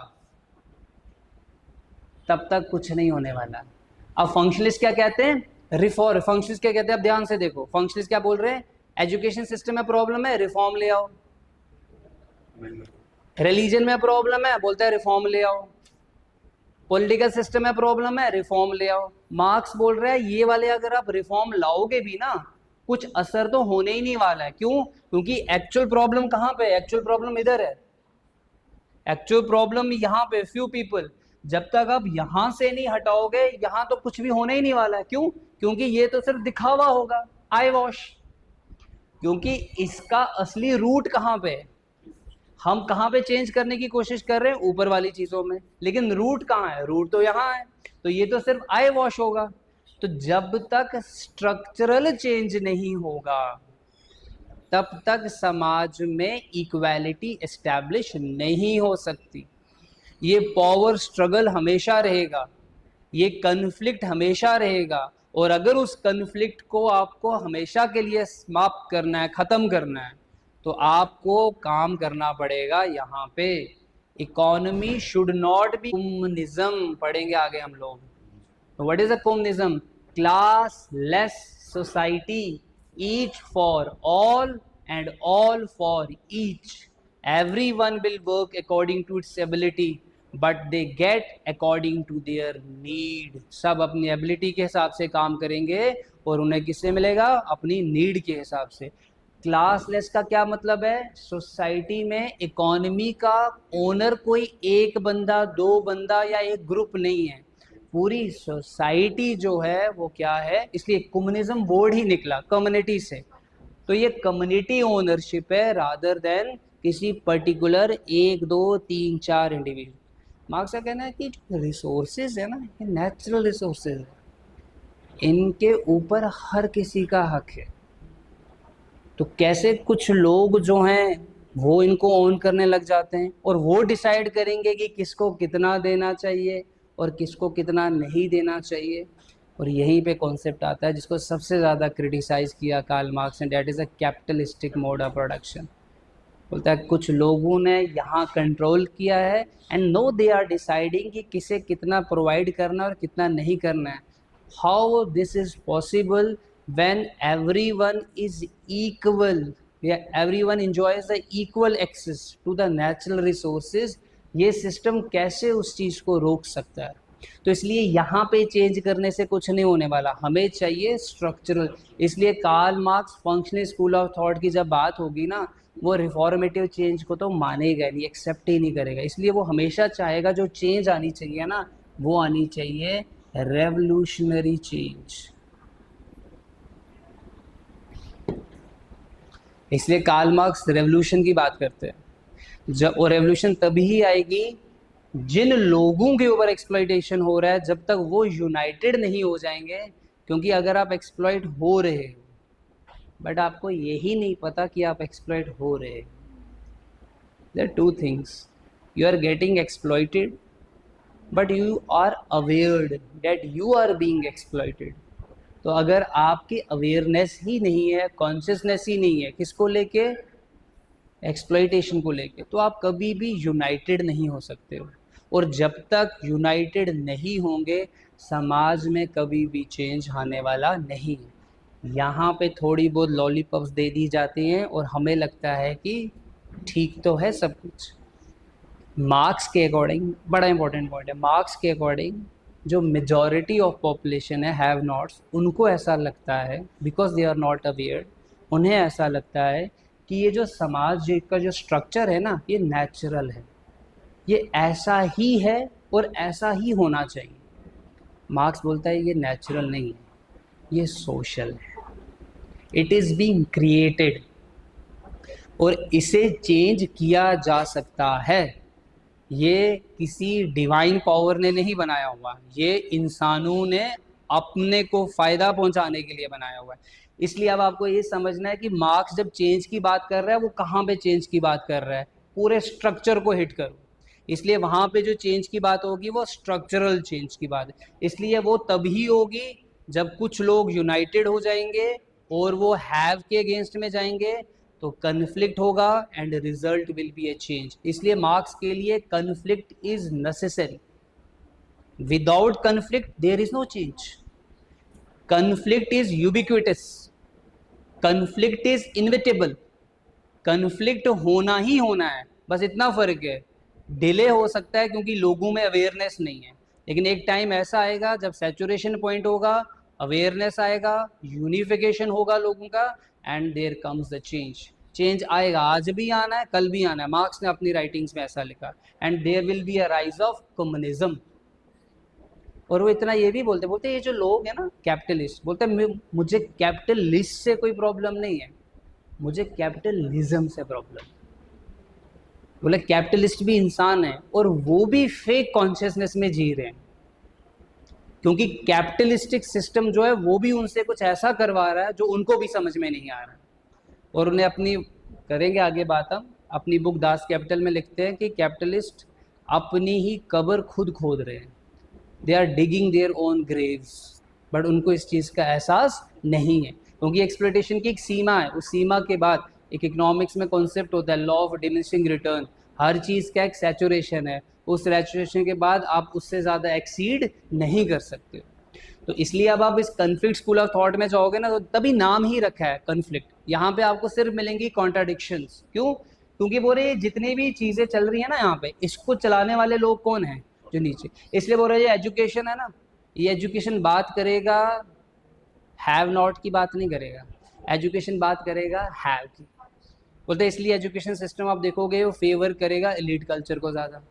तब तक कुछ नहीं होने वाला। अब फंक्शनलिस्ट क्या कहते हैं? रिफॉर्म। फंक्शनलिस्ट क्या कहते हैं? अब ध्यान से देखो, फंक्शनलिस्ट क्या बोल रहे हैं? एजुकेशन सिस्टम में प्रॉब्लम है, रिफॉर्म ले आओ। रिलीजन में प्रॉब्लम है, बोलता है रिफॉर्म ले आओ। पॉलिटिकल सिस्टम में प्रॉब्लम है, रिफॉर्म ले आओ। मार्क्स बोल रहा है ये वाले अगर आप रिफॉर्म लाओगे भी ना, कुछ असर तो होने ही नहीं वाला है। क्यों? क्योंकि एक्चुअल प्रॉब्लम कहाँ पे? एक्चुअल प्रॉब्लम इधर है, एक्चुअल प्रॉब्लम यहाँ पे, फ्यू पीपल। जब तक आप यहां से नहीं हटाओगे यहां तो कुछ भी होने ही नहीं वाला है। क्यों? क्योंकि ये तो सिर्फ दिखावा होगा, आई वॉश। क्योंकि इसका असली रूट कहाँ पे है? हम कहाँ पे चेंज करने की कोशिश कर रहे हैं? ऊपर वाली चीजों में, लेकिन रूट कहाँ है? रूट तो यहाँ है। तो ये तो सिर्फ आई वॉश होगा। तो जब तक स्ट्रक्चरल चेंज नहीं होगा तब तक समाज में इक्वालिटी एस्टैब्लिश नहीं हो सकती। ये पावर स्ट्रगल हमेशा रहेगा, ये कन्फ्लिक्ट हमेशा रहेगा। और अगर उस कन्फ्लिक्ट को आपको हमेशा के लिए समाप्त करना है, ख़त्म करना है, तो आपको काम करना पड़ेगा यहाँ पे। Economy should not be communism, पढ़ेंगे आगे हम लोग। What is a communism? Class less society, each for all and all for each. Everyone will work according to its ability, but they get according to their need. सब अपनी ability के हिसाब से काम करेंगे और उन्हें किससे मिलेगा? अपनी नीड के हिसाब से। क्लासलेस का क्या मतलब है? सोसाइटी में इकोनॉमी का ओनर कोई एक बंदा, दो बंदा या एक ग्रुप नहीं है। पूरी सोसाइटी जो है वो क्या है, इसलिए कम्युनिज्म वर्ड ही निकला कम्युनिटी से। तो ये कम्युनिटी ओनरशिप है रादर देन किसी पर्टिकुलर एक दो तीन चार इंडिविजुअल। मार्क्स का कहना है कि जो रिसोर्सेज है ना, ये नेचुरल रिसोर्सेज है, इनके ऊपर हर किसी का हक है। तो कैसे कुछ लोग जो हैं वो इनको ओन करने लग जाते हैं और वो डिसाइड करेंगे कि किसको कितना देना चाहिए और किसको कितना नहीं देना चाहिए। और यहीं पे कॉन्सेप्ट आता है जिसको सबसे ज़्यादा क्रिटिसाइज़ किया कार्ल मार्क्स ने, that is a capitalistic mode of production. बोलता है कुछ लोगों ने यहाँ कंट्रोल किया है and no they are deciding कि किसे कितना प्रोवाइड करना और कितना नहीं करना है। How this is possible when everyone is equal, या everyone enjoys the equal access to the natural resources. ये सिस्टम कैसे उस चीज़ को रोक सकता है? तो इसलिए यहाँ पे चेंज करने से कुछ नहीं होने वाला, हमें चाहिए स्ट्रक्चरल। इसलिए Karl Marx functional school of thought की जब बात होगी ना, वो रिफॉर्मेटिव चेंज को तो मानेगा नहीं, एक्सेप्ट ही नहीं करेगा। इसलिए वो हमेशा चाहेगा जो चेंज आनी चाहिए ना, वो आनी चाहिए रेवोल्यूशनरी चेंज। इसलिए कार्ल मार्क्स रेवोल्यूशन की बात करते हैं। जब वो रेवोल्यूशन तभी आएगी जिन लोगों के ऊपर एक्सप्लॉइटेशन हो रहा है, जब तक वो यूनाइटेड नहीं हो जाएंगे। क्योंकि अगर आप एक्सप्लॉइट हो रहे हो बट आपको यही नहीं पता कि आप एक्सप्लॉइट हो रहे हो, there are two things, you are getting exploited but you are awared that you are being exploited. तो अगर आपकी अवेयरनेस ही नहीं है, कॉन्शियसनेस ही नहीं है किसको लेके, एक्सप्लॉइटेशन को लेके, तो आप कभी भी यूनाइटेड नहीं हो सकते हो। और जब तक यूनाइटेड नहीं होंगे समाज में कभी भी चेंज आने वाला नहीं है। यहाँ पे थोड़ी बहुत लॉलीपॉप्स दे दी जाती हैं और हमें लगता है कि ठीक तो है सब कुछ। मार्क्स के अकॉर्डिंग, बड़ा इंपॉर्टेंट पॉइंट है, मार्क्स के अकॉर्डिंग जो मेजॉरिटी ऑफ पॉपुलेशन है, हैव नॉट्स, उनको ऐसा लगता है because they are not aware, उन्हें ऐसा लगता है कि ये जो समाज का जो स्ट्रक्चर है ना, ये नेचुरल है, ये ऐसा ही है और ऐसा ही होना चाहिए। मार्क्स बोलता है ये नेचुरल नहीं है, ये सोशल है, इट इज़ बीइंग क्रिएटेड और इसे चेंज किया जा सकता है। ये किसी डिवाइन पावर ने नहीं बनाया हुआ, ये इंसानों ने अपने को फ़ायदा पहुंचाने के लिए बनाया हुआ है। इसलिए अब आपको ये समझना है कि मार्क्स जब चेंज की बात कर रहा है वो कहाँ पे चेंज की बात कर रहा है, पूरे स्ट्रक्चर को हिट करो। इसलिए वहाँ पे जो चेंज की बात होगी वो स्ट्रक्चरल चेंज की बात है। इसलिए वो तभी होगी जब कुछ लोग यूनाइटेड हो जाएंगे और वो हैव के अगेंस्ट में जाएंगे, तो कन्फ्लिक्ट होगा and result will be a change. इसलिए मार्क्स के लिए conflict is necessary, without conflict there is no change. Conflict is ubiquitous, conflict is inevitable, conflict होना ही होना है, बस इतना फर्क है। डिले हो सकता है क्योंकि लोगों में अवेयरनेस नहीं है, लेकिन एक टाइम ऐसा आएगा जब सैचुरेशन पॉइंट होगा, अवेयरनेस आएगा, यूनिफिकेशन होगा लोगों का, and there comes the change. Change आएगा, आज भी आना है, कल भी आना है। मार्क्स ने अपनी राइटिंग्स में ऐसा लिखा, and there will be a rise of communism. और वो इतना ये भी बोलते ये जो लोग हैं ना कैपिटलिस्ट, बोलते मुझे कैपिटलिस्ट से कोई प्रॉब्लम नहीं है, मुझे कैपिटलिज्म से प्रॉब्लम। बोले कैपिटलिस्ट भी इंसान है और वो भी फेक कॉन्शियसनेस में जी रहे हैं, क्योंकि कैपिटलिस्टिक सिस्टम जो है वो भी उनसे कुछ ऐसा करवा रहा है जो उनको भी समझ में नहीं आ रहा है। और उन्हें अपनी, करेंगे आगे बात, हम अपनी बुक दास कैपिटल में लिखते हैं कि कैपिटलिस्ट अपनी ही कब्र खुद खोद रहे हैं, they are digging their own graves, but उनको इस चीज़ का एहसास नहीं है। क्योंकि एक्सप्लॉइटेशन की एक सीमा है, उस सीमा के बाद एक इकोनॉमिक्स में कॉन्सेप्ट होता है लॉ ऑफ डिमिनिशिंग रिटर्न। हर चीज़ का एक सैचुरेशन है, उस सैचुरेशन के बाद आप उससे ज़्यादा एक्सीड नहीं कर सकते। तो इसलिए अब आप इस कन्फ्लिक्ट स्कूल ऑफ थॉट में जाओगे ना, तो तभी नाम ही रखा है कन्फ्लिक्ट। यहाँ पे आपको सिर्फ मिलेंगी कॉन्ट्राडिक्शंस। क्यों? क्योंकि बोल रहे जितनी भी चीज़ें चल रही है ना यहाँ पे, इसको चलाने वाले लोग कौन हैं? जो नीचे। इसलिए बोल रहे एजुकेशन है ना, ये एजुकेशन बात करेगा हैव नॉट की बात नहीं करेगा, एजुकेशन बात करेगा हैव की। बोलते इसलिए एजुकेशन सिस्टम आप देखोगे वो फेवर करेगा एलीट कल्चर को ज़्यादा।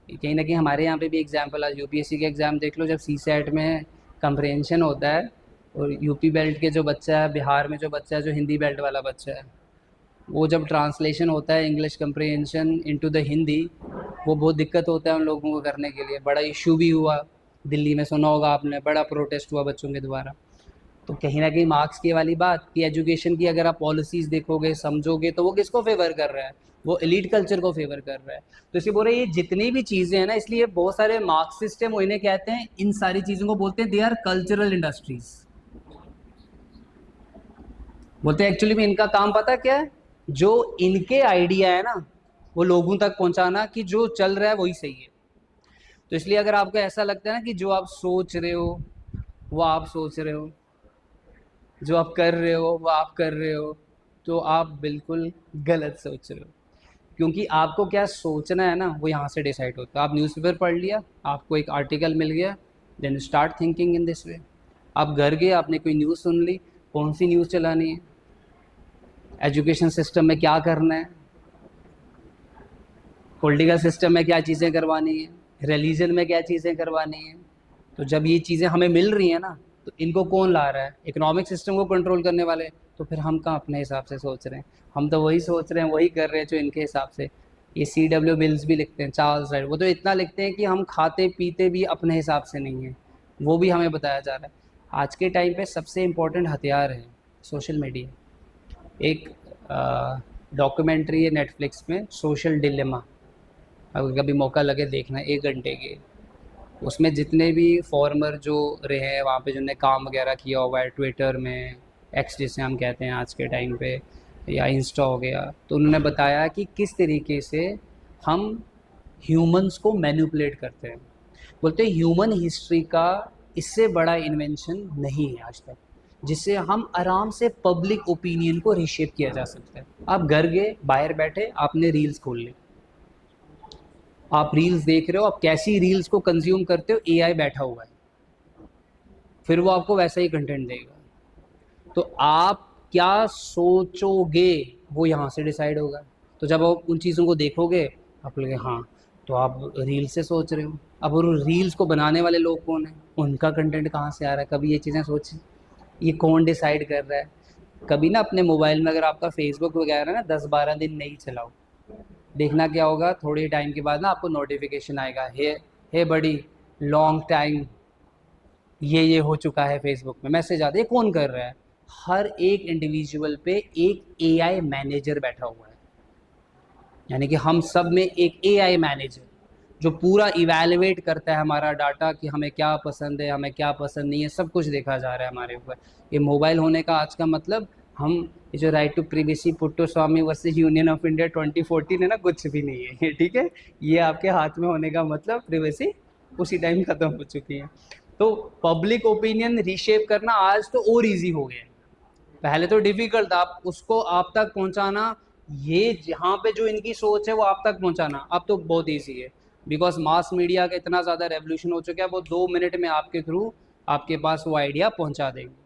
कहीं ना कहीं हमारे यहाँ पे भी एग्जाम्पल, आज यूपीएससी के एग्ज़ाम देख लो, जब सी सेट में कंप्रहेंशन होता है और यूपी बेल्ट के जो बच्चा है, बिहार में जो बच्चा है, जो हिंदी बेल्ट वाला बच्चा है, वो जब ट्रांसलेशन होता है English comprehension into the Hindi, वो बहुत दिक्कत होता है उन लोगों को करने के लिए। बड़ा इशू भी हुआ दिल्ली में, सुना होगा आपने, बड़ा प्रोटेस्ट हुआ बच्चों के द्वारा। तो कहीं ना कहीं मार्क्स की वाली बात कि एजुकेशन की अगर आप पॉलिसीज़ देखोगे, समझोगे, तो वो किसको फेवर कर रहा है? वो एलीट कल्चर को फेवर कर रहा है। तो इसलिए बोल रहे ये जितनी भी चीज़ें हैं ना, इसलिए बहुत सारे मार्क्सिस्ट हैं वो इन्हें कहते हैं, इन सारी चीज़ों को बोलते हैं दे आर कल्चरल इंडस्ट्रीज। बोलते हैं एक्चुअली में इनका काम पता क्या है, जो इनके आइडिया है ना वो लोगों तक पहुंचाना कि जो चल रहा है वही सही है। तो इसलिए अगर आपको ऐसा लगता है ना कि जो आप सोच रहे हो वो आप सोच रहे हो, जो आप कर रहे हो वो आप कर रहे हो, तो आप बिल्कुल गलत सोच रहे हो। क्योंकि आपको क्या सोचना है ना वो यहाँ से डिसाइड होता है। आप न्यूज़पेपर पढ़ लिया, आपको एक आर्टिकल मिल गया, then start thinking in this way. आप घर गए, आपने कोई न्यूज़ सुन ली, कौन सी न्यूज़ चलानी है, एजुकेशन सिस्टम में क्या करना है, पॉलिटिकल सिस्टम में क्या चीज़ें करवानी है, रिलीजन में क्या चीज़ें करवानी है। तो जब ये चीज़ें हमें मिल रही हैं ना, तो इनको कौन ला रहा है? इकोनॉमिक सिस्टम को कंट्रोल करने वाले। तो फिर हम कहाँ अपने हिसाब से सोच रहे हैं? हम तो वही सोच रहे हैं, वही कर रहे हैं जो इनके हिसाब से। ये CW मिल्स भी लिखते हैं, चार्ल्स राइट, वो तो इतना लिखते हैं कि हम खाते पीते भी अपने हिसाब से नहीं हैं, वो भी हमें बताया जा रहा है। आज के टाइम पे सबसे इम्पोर्टेंट हथियार है सोशल मीडिया। एक डॉक्यूमेंट्री है नेटफ्लिक्स में, सोशल डिलेमा, अगर कभी मौका लगे देखना, 1 घंटे की। उसमें जितने भी फॉर्मर जो रहे हैं वहाँ पे, जिन्होंने काम वगैरह किया हुआ है ट्विटर में, एक्स जिसे हम कहते हैं आज के टाइम पे, या इंस्टा हो गया, तो उन्होंने बताया कि किस तरीके से हम ह्यूमंस को मैनिपुलेट करते हैं। बोलते हैं ह्यूमन हिस्ट्री का इससे बड़ा इन्वेंशन नहीं है आज तक, जिससे हम आराम से पब्लिक ओपिनियन को रिशेप किया जा सकता है। आप घर गए, बाहर बैठे, आपने रील्स खोल ली, आप रील्स देख रहे हो, आप कैसी रील्स को कंज्यूम करते हो, AI बैठा हुआ है, फिर वो आपको वैसा ही कंटेंट देगा। तो आप क्या सोचोगे वो यहाँ से डिसाइड होगा। तो जब आप उन चीज़ों को देखोगे, आप लगे हाँ, तो आप रील से सोच रहे हो। अब वो रील्स को बनाने वाले लोग कौन हैं, उनका कंटेंट कहाँ से आ रहा है, कभी ये चीज़ें सोची? ये कौन डिसाइड कर रहा है? कभी ना अपने मोबाइल में अगर आपका फेसबुक वगैरह ना 10-12 दिन नहीं चलाओ, देखना क्या होगा, थोड़ी टाइम के बाद ना आपको नोटिफिकेशन आएगा, हे बड़ी लॉन्ग टाइम ये हो चुका है, फेसबुक में मैसेज आते हैं। कौन कर रहा है? हर एक इंडिविजुअल पे एक AI मैनेजर बैठा हुआ है, यानी कि हम सब में एक AI मैनेजर जो पूरा इवैल्यूएट करता है हमारा डाटा कि हमें क्या पसंद है, हमें क्या पसंद नहीं है, सब कुछ देखा जा रहा है हमारे ऊपर। ये मोबाइल होने का आज का मतलब, हम ये जो right to privacy Puttaswamy versus Union of India 2014 है ना, कुछ भी नहीं है, ठीक है। ये आपके हाथ में होने का मतलब प्रिवेसी उसी टाइम ख़त्म हो चुकी है। तो पब्लिक ओपिनियन रीशेप करना आज तो और ईजी हो गया है। पहले तो डिफ़िकल्ट था, आप उसको आप तक पहुंचाना, ये जहाँ पे जो इनकी सोच है वो आप तक पहुंचाना, अब तो बहुत ईजी है, बिकॉज मास मीडिया का इतना ज़्यादा रेवोल्यूशन हो चुका है, वो 2 मिनट में आपके थ्रू आपके पास वो आइडिया पहुंचा देंगे।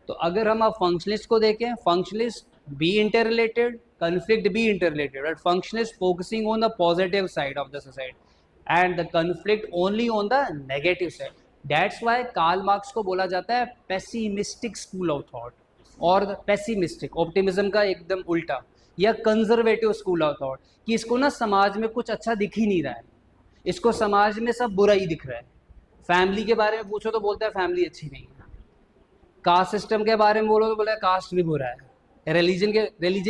तो अगर हम अब फंक्शनलिस्ट को देखें, functionalist be interrelated, conflict be interrelated, but functionalist focusing on the positive side of the society and the conflict only on the negative side. That's why Karl Marx को बोला जाता है pessimistic school of thought, और pessimistic optimism का एकदम उल्टा, या conservative school of thought, कि इसको ना समाज में कुछ अच्छा दिख ही नहीं रहा है, इसको समाज में सब बुरा ही दिख रहा है। फैमिली के बारे में पूछो तो बोलता है फैमिली अच्छी नहीं है, कास्ट सिस्टम के बारे में बोलो तो बोलता है कास्ट भी बुरा है, रिलीजन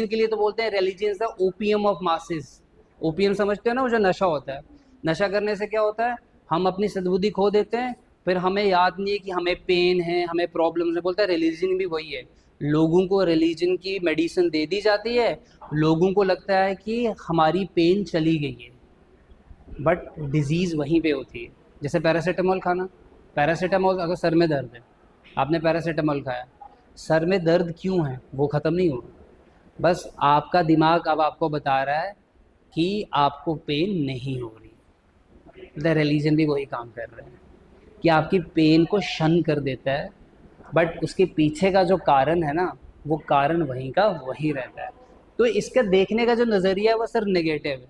के लिए तो बोलते हैं religion is the opium of masses. Opium समझते हो ना, वो जो नशा होता है, नशा करने से क्या होता है, हम अपनी सद्बुद्धि खो देते हैं, फिर हमें याद नहीं है कि हमें पेन है, हमें प्रॉब्लम्स है। बोलता है रिलीजन भी वही है, लोगों को रिलीजन की मेडिसिन दे दी जाती है, लोगों को लगता है कि हमारी पेन चली गई है, बट डिजीज़ वहीं पे होती है। जैसे पैरासीटामोल खाना, पैरासीटामोल अगर सर में दर्द है, आपने पैरासीटामोल खाया, सर में दर्द क्यों है वो ख़त्म नहीं होगा, बस आपका दिमाग अब आपको बता रहा है कि आपको पेन नहीं हो रही। द रिलीजन भी वही काम कर रहे हैं कि आपकी पेन को शन कर देता है, बट उसके पीछे का जो कारण है ना, वो कारण वहीं का वहीं रहता है। तो इसका देखने का जो नज़रिया है वो सर नेगेटिव है।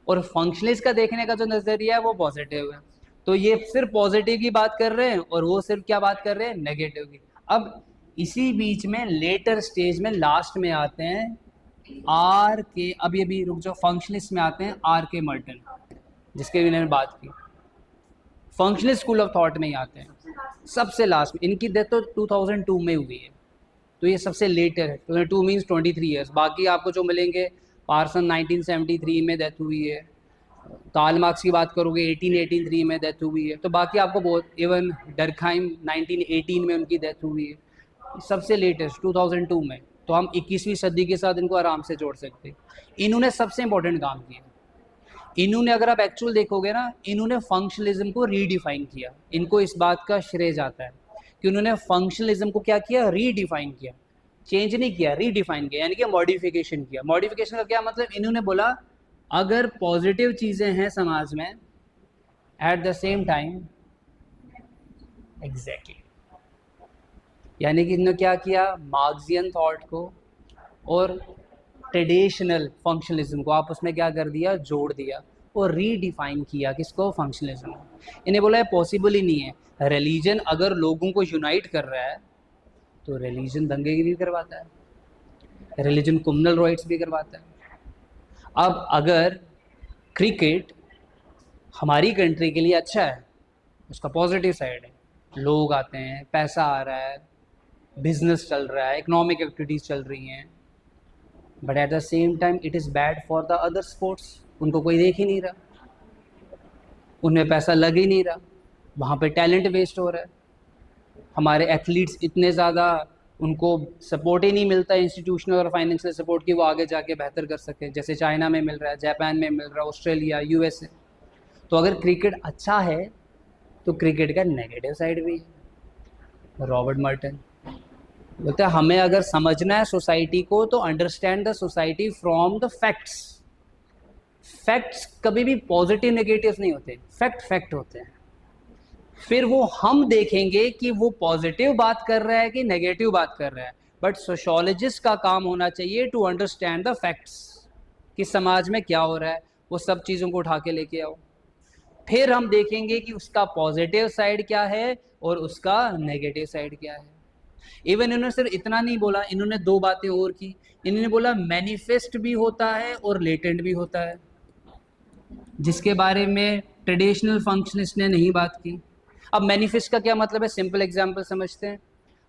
और फंक्शनलिस्ट का देखने का जो नजरिया है वो पॉजिटिव है। तो ये सिर्फ पॉजिटिव की बात कर रहे हैं और वो सिर्फ क्या बात कर रहे हैं, नेगेटिव की। अब इसी बीच में लेटर स्टेज में लास्ट में आते हैं आर के, अभी रुक जाओ, फंक्शनलिस्ट में आते हैं आर के मर्टन, जिसके भी मैंने बात की। फंक्शनल स्कूल ऑफ थॉट में ही आते हैं सबसे लास्ट में। इनकी डेथ तो 2002 में हुई है, तो ये सबसे लेटर है। 2002 मीन्स 23 ईयर्स। बाकी आपको जो मिलेंगे, पार्सन 1973 में डेथ हुई है, कार्ल मार्क्स की बात करोगे 1883 में डेथ हुई है, तो बाकी आपको बहुत, इवन डर्कहाइम 1918 में उनकी डेथ हुई है। सबसे लेटेस्ट 2002 में, तो हम 21वीं सदी के साथ इनको आराम से जोड़ सकते हैं। इन्होंने सबसे इंपॉर्टेंट काम किया। इन्होंने, अगर आप एक्चुअल देखोगे ना, इन्होंने फंक्शनलिज्म को रीडिफाइन किया। इनको इस बात का श्रेय जाता है कि उन्होंने फंक्शनलिज्म को क्या किया, रीडिफाइन किया। चेंज नहीं किया, रीडिफाइन किया, यानी कि मॉडिफिकेशन किया। मॉडिफिकेशन का क्या मतलब, इन्होंने बोला अगर पॉजिटिव चीज़ें हैं समाज में, at the same time, exactly, यानी कि इन्होंने क्या किया, मार्क्सियन थॉट को और ट्रेडिशनल फंक्शनलिज्म को आप उसमें क्या कर दिया, जोड़ दिया और रीडिफाइन किया। किसको, फंक्शनलिज्म। इन्हें बोला है पॉसिबल ही नहीं है। रिलीजन अगर लोगों को यूनाइट कर रहा है तो रिलीजन दंगे भी करवाता है, रिलीजन कम्युनल राइट्स भी करवाता है। अब अगर क्रिकेट हमारी कंट्री के लिए अच्छा है, उसका पॉजिटिव साइड है, लोग आते हैं, पैसा आ रहा है, बिजनेस चल रहा है, इकोनॉमिक एक्टिविटीज़ चल रही हैं, but at the same time it is bad for the other sports. उनको कोई देख ही नहीं रहा, उनमें पैसा लग ही नहीं रहा, वहाँ पे टैलेंट वेस्ट हो रहा है। हमारे एथलीट्स इतने ज़्यादा, उनको सपोर्ट ही नहीं मिलता इंस्टीट्यूशनल और फाइनेंशियल सपोर्ट की वो आगे जाके बेहतर कर सके, जैसे चाइना में मिल रहा है, जापान में मिल रहा है, ऑस्ट्रेलिया, यूएसए। तो अगर क्रिकेट अच्छा है तो क्रिकेट का नेगेटिव साइड भी है। रॉबर्ट मर्टन बोलते हैं हमें अगर समझना है सोसाइटी को तो understand the society from the facts. Facts कभी भी पॉजिटिव नेगेटिव नहीं होते, फैक्ट फैक्ट होते हैं। फिर वो हम देखेंगे कि वो पॉजिटिव बात कर रहा है कि नेगेटिव बात कर रहा है, बट सोशियोलॉजिस्ट का काम होना चाहिए टू अंडरस्टैंड द फैक्ट्स कि समाज में क्या हो रहा है, वो सब चीज़ों को उठा के लेके आओ। फिर हम देखेंगे कि उसका पॉजिटिव साइड क्या है और उसका नेगेटिव साइड क्या है। इवन इन्होंने सिर्फ इतना नहीं बोला, इन्होंने दो बातें और की। इन्होंने बोला मैनिफेस्ट भी होता है और लेटेंट भी होता है, जिसके बारे में ट्रेडिशनल फंक्शनिस्ट ने नहीं बात की। अब मैनिफेस्ट का क्या मतलब है, सिंपल एग्जांपल समझते हैं।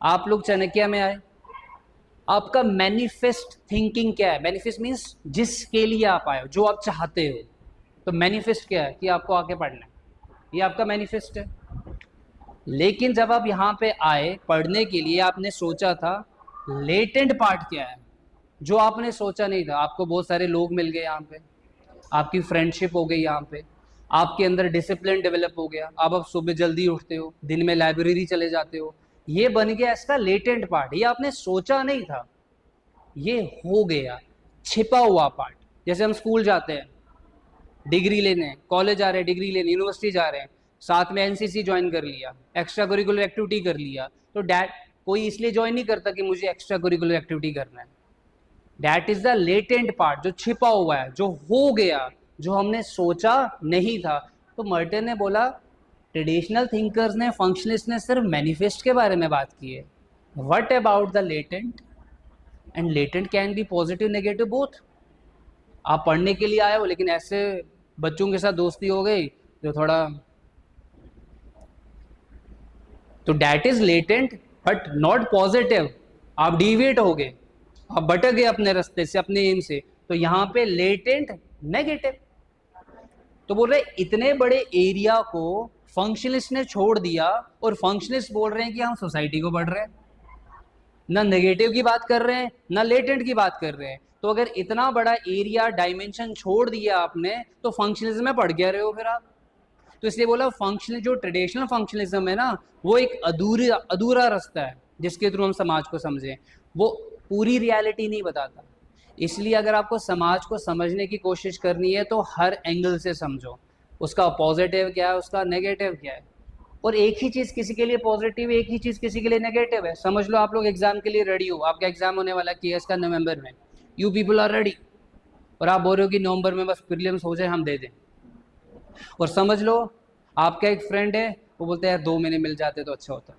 आप लोग चाणक्य में आए, आपका मैनिफेस्ट थिंकिंग क्या है? मैनिफेस्ट मीन्स जिसके लिए आप आए हो, जो आप चाहते हो। तो मैनिफेस्ट क्या है कि आपको आके पढ़ना है, ये आपका मैनिफेस्ट है। लेकिन जब आप यहाँ पे आए पढ़ने के लिए, आपने सोचा था, लेटेंट पार्ट क्या है जो आपने सोचा नहीं था? आपको बहुत सारे लोग मिल गए यहाँ पे, आपकी फ्रेंडशिप हो गई यहाँ पे, आपके अंदर डिसिप्लिन डेवलप हो गया, अब आप सुबह जल्दी उठते हो, दिन में लाइब्रेरी चले जाते हो, ये बन गया इसका लेटेंट पार्ट। ये आपने सोचा नहीं था, ये हो गया छिपा हुआ पार्ट। जैसे हम स्कूल जाते हैं डिग्री लेने, कॉलेज जा रहे हैं डिग्री लेने, यूनिवर्सिटी जा रहे हैं, साथ में एनसीसी ज्वाइन कर लिया, एक्स्ट्रा करिकुलर एक्टिविटी कर लिया, तो डैट कोई इसलिए ज्वाइन नहीं करता कि मुझे एक्स्ट्रा करिकुलर एक्टिविटी करना है। That is the latent part, जो छिपा हुआ है, जो हो गया, जो हमने सोचा नहीं था। तो मर्टन ने बोला ट्रेडिशनल थिंकर्स ने, फंक्शनलिस्ट ने सिर्फ मैनिफेस्ट के बारे में बात की है। What about the latent? And latent can be positive negative both. आप पढ़ने के लिए आए हो, लेकिन ऐसे बच्चों के साथ दोस्ती हो गई जो थोड़ा, तो that is latent but not positive. आप डिविएट हो गए, आप भटक गए अपने रास्ते से, अपने एम से, तो यहाँ पे लेटेंट नेगेटिव। तो बोल रहे इतने बड़े एरिया को फंक्शनलिस्ट ने छोड़ दिया और फंक्शनलिस्ट बोल रहे हैं कि हम सोसाइटी को पढ़ रहे हैं, ना नेगेटिव की बात कर रहे हैं ना लेटेंट की बात कर रहे हैं। तो अगर इतना बड़ा एरिया डायमेंशन छोड़ दिया आपने, तो फंक्शनलिज्म में पढ़ गया रहे हो फिर आप। तो इसलिए बोला फंक्शनल, जो ट्रेडिशनल फंक्शनलिज्म है ना, वो एक अधूरा रास्ता है जिसके थ्रू हम समाज को समझें, वो पूरी रियलिटी नहीं बताता। इसलिए अगर आपको समाज को समझने की कोशिश करनी है तो हर एंगल से समझो, उसका पॉजिटिव क्या है, उसका नेगेटिव क्या है। और एक ही चीज़ किसी के लिए पॉजिटिव है, एक ही चीज़ किसी के लिए नेगेटिव है। समझ लो आप लोग एग्जाम के लिए रेडी हो, आपका एग्जाम होने वाला है केएस का नवंबर में, यू पीपल आर रेडी, और आप बोल रहे हो कि नवंबर में बस प्रीलिम्स हो जाए हम दे दें। और समझ लो आपका एक फ्रेंड है, वो बोलते हैं यार 2 महीने मिल जाते तो अच्छा होता,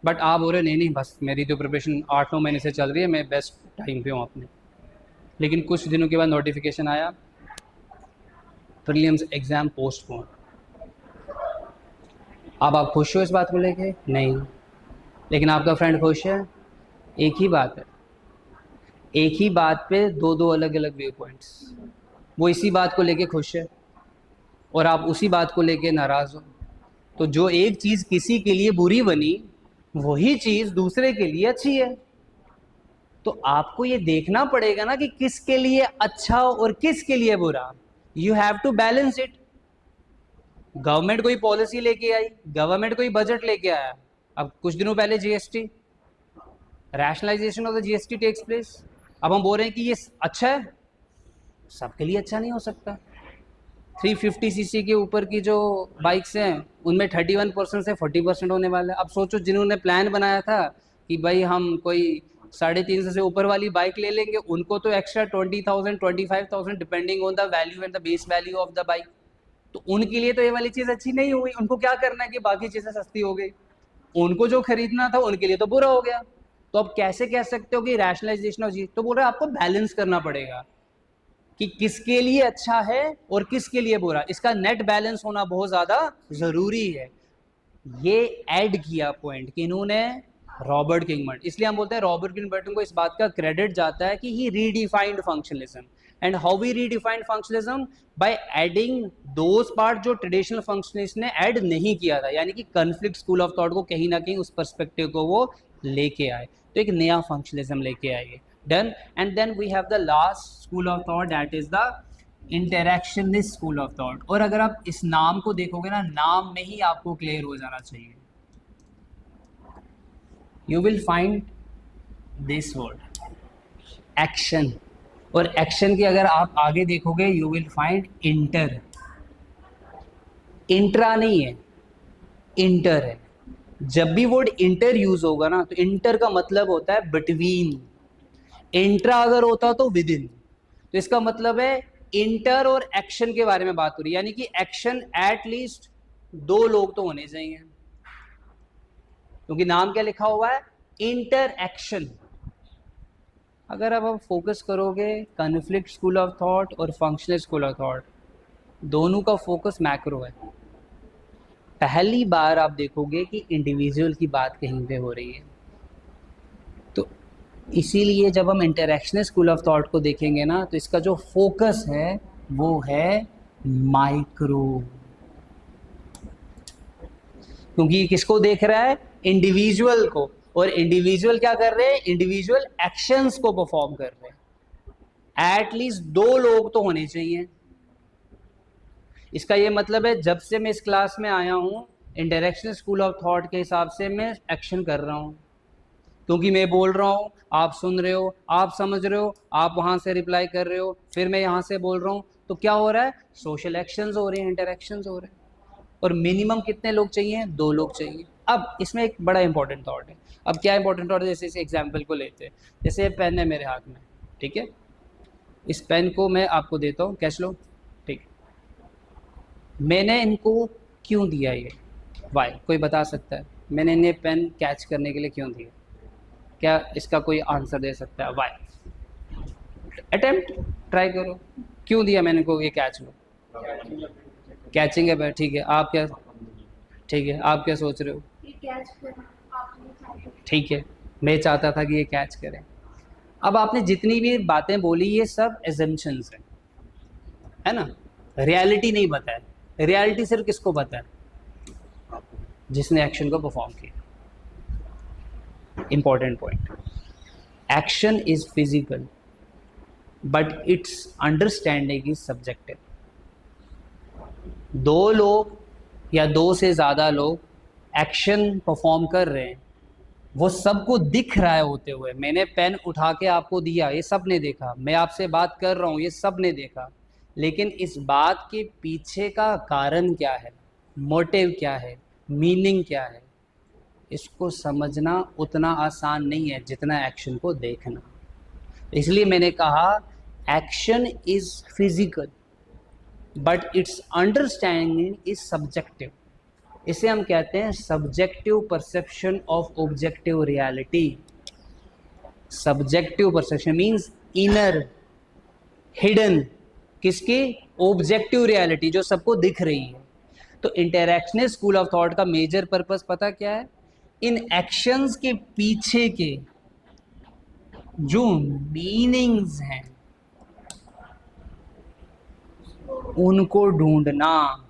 बट आप बोल रहे नहीं नहीं बस मेरी तो प्रिपरेशन 8-9 महीने से चल रही है, मैं बेस्ट टाइम पे हूँ अपने। लेकिन कुछ दिनों के बाद नोटिफिकेशन आया, प्रीलिम्स एग्ज़ाम पोस्टपोन। अब आप खुश हो इस बात को लेके? नहीं। लेकिन आपका फ्रेंड खुश है? एक ही बात है, एक ही बात पे दो दो अलग अलग व्यू पॉइंट्स। वो इसी बात को लेके खुश है और आप उसी बात को लेके नाराज़ हो। तो जो एक चीज़ किसी के लिए बुरी बनी वही चीज़ दूसरे के लिए अच्छी है। तो आपको ये देखना पड़ेगा ना कि किसके लिए अच्छा और किसके लिए बुरा। You have to balance it. Government कोई पॉलिसी लेके आई, गवर्नमेंट कोई बजट लेके आया, अब कुछ दिनों पहले GST, rationalisation of the GST takes place. अब हम बोल रहे हैं कि ये अच्छा है, सबके लिए अच्छा नहीं हो सकता। 350 सीसी के ऊपर की जो बाइक्स हैं उनमें 31% से 40% होने वाला है। अब सोचो जिन्होंने प्लान बनाया था कि भाई हम कोई 350 से ऊपर वाली बाइक ले लेंगे, उनको तो extra 20,000 25,000 depending on the value and the base value of the bike. तो उनके लिए तो ये वाली चीज़ अच्छी नहीं हुई। उनको क्या करना है कि बाकी चीज़ें सस्ती हो गई, उनको जो खरीदना था उनके लिए तो बुरा हो गया। तो अब कैसे कह सकते हो कि रैशनलाइजेशन ऑफ चीज? तो बोल रहे आपको बैलेंस करना पड़ेगा कि किसके लिए अच्छा है और किसके लिए बुरा। इसका नेट बैलेंस होना बहुत ज़्यादा ज़रूरी है। ये ऐड किया पॉइंट कि इन्होंने रॉबर्ट किंगमर्ट, इसलिए हम बोलते हैं रॉबर्ट किंगमर्टन को इस बात का क्रेडिट जाता है कि he redefined functionalism. And how we redefined functionalism? By adding those part जो ट्रेडिशनल फंक्शनलिस्ट ने ऐड नहीं किया था, यानी कि कॉन्फ्लिक्ट स्कूल ऑफ थॉट को कहीं ना कहीं उस पर्सपेक्टिव को वो लेके आए, तो एक नया फंक्शनलिज्म लेके आए। Done. And then we have the last school of thought, that is the interactionist school of thought. और अगर आप इस नाम को देखोगे ना, नाम में ही आपको क्लियर हो जाना चाहिए। You will find this word action, और एक्शन के अगर आप आगे देखोगे you will find inter. Intra नहीं है, इंटर है। जब भी वर्ड इंटर यूज होगा ना तो इंटर का मतलब होता है बिटवीन। इंट्रा अगर होता तो विद इन। तो इसका मतलब है इंटर और एक्शन के बारे में बात हो रही है, यानी कि एक्शन एट लीस्ट 2 लोग तो होने चाहिए, क्योंकि नाम क्या लिखा हुआ है? Inter action. अगर अब आप फोकस करोगे कॉन्फ्लिक्ट स्कूल ऑफ थॉट और फंक्शनल स्कूल ऑफ थॉट, दोनों का फोकस मैक्रो है। पहली बार आप देखोगे कि इंडिविजुअल की बात कहीं पे हो रही है। तो इसीलिए जब हम इंटरैक्शनल स्कूल ऑफ थॉट को देखेंगे ना, तो इसका जो फोकस है वो है माइक्रो, क्योंकि किसको देख रहा है? इंडिविजुअल को। और इंडिविजुअल क्या कर रहे हैं? इंडिविजुअल एक्शंस को परफॉर्म कर रहे हैं। एटलीस्ट 2 लोग तो होने चाहिए। इसका ये मतलब है जब से मैं इस क्लास में आया हूं, इंटरैक्शनल स्कूल ऑफ थॉट के हिसाब से मैं एक्शन कर रहा हूं, क्योंकि मैं बोल रहा हूं, आप सुन रहे हो, आप समझ रहे हो, आप वहां से रिप्लाई कर रहे हो, फिर मैं यहां से बोल रहा हूं, तो क्या हो रहा है? सोशल एक्शंस हो रहे हैं, इंटरैक्शंस हो रहे हैं। और मिनिमम कितने लोग चाहिए? 2 लोग चाहिए। अब इसमें एक बड़ा इंपॉर्टेंट थॉट है। अब क्या इंपॉर्टेंट थॉट है? जैसे इस एग्जाम्पल को लेते हैं, जैसे पेन है मेरे हाथ में, ठीक है, इस पेन को मैं आपको देता हूँ, कैच लो, ठीक। मैंने इनको क्यों दिया ये? वाई? कोई बता सकता है मैंने इन्हें पेन कैच करने के लिए क्यों दिया? क्या इसका कोई आंसर दे सकता है? वाई? अटेम्प्ट ट्राई करो, क्यों दिया मैंने को ये कैच लो? कैचिंग है, ठीक है। आप क्या, ठीक है, आप क्या सोच रहे हो? ठीक है, मैं चाहता था कि ये कैच करें। अब आपने जितनी भी बातें बोली ये सब एजम्पशंस है ना, रियलिटी नहीं बताया। रियलिटी सिर्फ किसको पता है? जिसने एक्शन को परफॉर्म किया। Important point, action is physical but it's understanding is subjective. 2 लोग या 2 से ज़्यादा लोग एक्शन परफॉर्म कर रहे हैं, वो सबको दिख रहा है होते हुए। मैंने पेन उठा के आपको दिया, ये सब ने देखा। मैं आपसे बात कर रहा हूँ, ये सब ने देखा। लेकिन इस बात के पीछे का कारण क्या है, मोटिव क्या है, मीनिंग क्या है, इसको समझना उतना आसान नहीं है जितना एक्शन को देखना। इसलिए मैंने कहा action is physical but it's understanding is subjective. इसे हम कहते हैं subjective perception of objective reality. Subjective perception means inner hidden, किसकी? ऑब्जेक्टिव रियलिटी, जो सबको दिख रही है। तो इंटरैक्शनिस्ट स्कूल ऑफ थॉट का मेजर पर्पस पता क्या है? इन एक्शंस के पीछे के जो मीनिंग्स हैं उनको ढूंढना।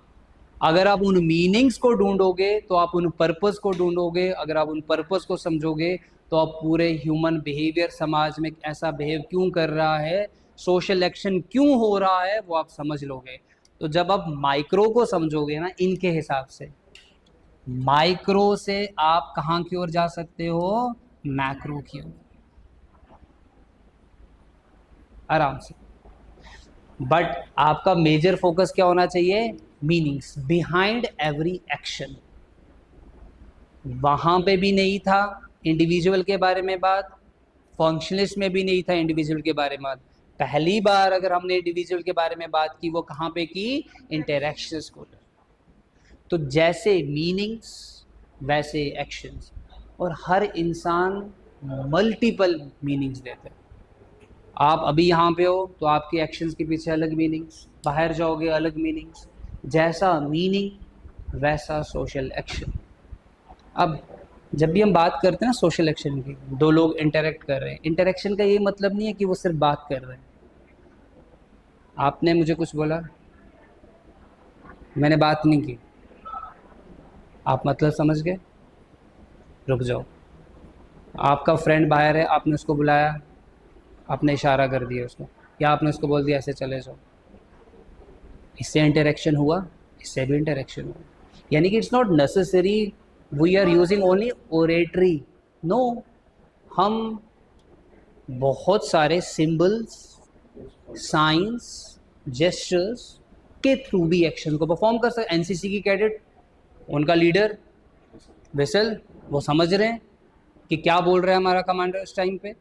अगर आप उन मीनिंग्स को ढूंढोगे तो आप उन पर्पस को ढूंढोगे। अगर आप उन पर्पस को समझोगे तो आप पूरे ह्यूमन बिहेवियर, समाज में ऐसा बिहेव क्यों कर रहा है, सोशल एक्शन क्यों हो रहा है, वो आप समझ लोगे। तो जब आप माइक्रो को समझोगे ना इनके हिसाब से, माइक्रो से आप कहाँ की ओर जा सकते हो? मैक्रो की ओर, आराम से। बट आपका मेजर फोकस क्या होना चाहिए? Meanings behind every action. वहां पे भी नहीं था इंडिविजुअल के बारे में बात, फंक्शनलिस्ट में भी नहीं था इंडिविजुअल के बारे में बात। पहली बार अगर हमने इंडिविजुअल के बारे में बात की, वो कहाँ पे की? इंटरैक्शंस को। तो जैसे मीनिंग्स वैसे एक्शंस, और हर इंसान मल्टीपल मीनिंग्स देता है। आप अभी यहाँ पे हो तो आपके एक्शंस के पीछे अलग मीनिंग्स, बाहर जाओगे अलग मीनिंग्स। जैसा मीनिंग वैसा सोशल एक्शन। अब जब भी हम बात करते हैं ना सोशल एक्शन की, दो लोग इंटरेक्ट कर रहे हैं, इंटरेक्शन का ये मतलब नहीं है कि वो सिर्फ बात कर रहे हैं। आपने मुझे कुछ बोला, मैंने बात नहीं की, आप मतलब समझ गए, रुक जाओ। आपका फ्रेंड बाहर है, आपने उसको बुलाया, आपने इशारा कर दिया उसको, या आपने उसको बोल दिया ऐसे चले जाओ, इससे इंटरेक्शन हुआ, इससे भी इंटरेक्शन हुआ। यानी कि it's not necessary we are using only oratory, no, हम बहुत सारे सिंबल्स, साइंस, जेस्चर्स के थ्रू भी एक्शन को परफॉर्म कर सकते। एनसीसी की कैडेट, उनका लीडर विसल, वो समझ रहे हैं कि क्या बोल रहा है हमारा कमांडर इस टाइम पे,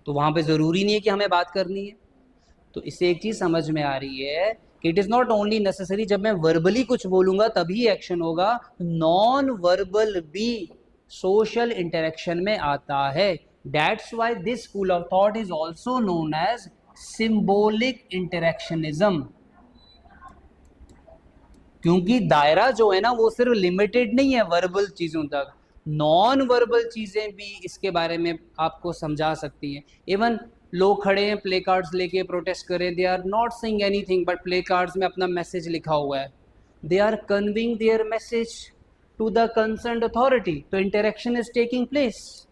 तो वहाँ पे ज़रूरी नहीं है कि हमें बात करनी है। तो इससे एक चीज़ समझ में आ रही है कि it is not only necessary जब मैं वर्बली कुछ बोलूँगा तभी एक्शन होगा, नॉन वर्बल भी सोशल इंटरेक्शन में आता है। That's why this school of thought is also known as symbolic interactionism. क्योंकि दायरा जो है ना वो सिर्फ लिमिटेड नहीं है वर्बल चीज़ों तक, नॉन वर्बल चीज़ें भी इसके बारे में आपको समझा सकती हैं। इवन लोग खड़े हैं प्ले कार्ड्स लेके प्रोटेस्ट करें, they are not saying anything but placards में अपना मैसेज लिखा हुआ है, they are conveying their message to the concerned authority. तो इंटरेक्शन इज टेकिंग प्लेस।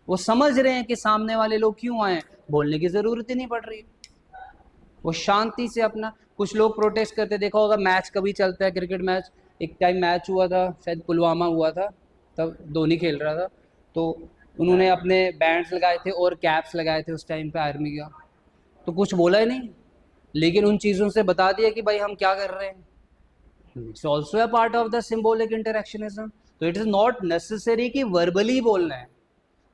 वो समझ रहे हैं कि सामने वाले लोग क्यों आए, बोलने की ज़रूरत ही नहीं पड़ रही, वो शांति से अपना। कुछ लोग प्रोटेस्ट करते, देखा होगा मैच कभी चलता है, क्रिकेट मैच, एक टाइम मैच हुआ था शायद पुलवामा हुआ था, तब धोनी खेल रहा था, तो उन्होंने अपने बैंड्स लगाए थे और कैप्स लगाए थे उस टाइम पे आर्मी का, तो कुछ बोला ही नहीं, लेकिन उन चीज़ों से बता दिया कि भाई हम क्या कर रहे हैं। It's also a part of the symbolic interactionism. तो इट इज़ नॉट नेसेसरी कि वर्बली बोलना है,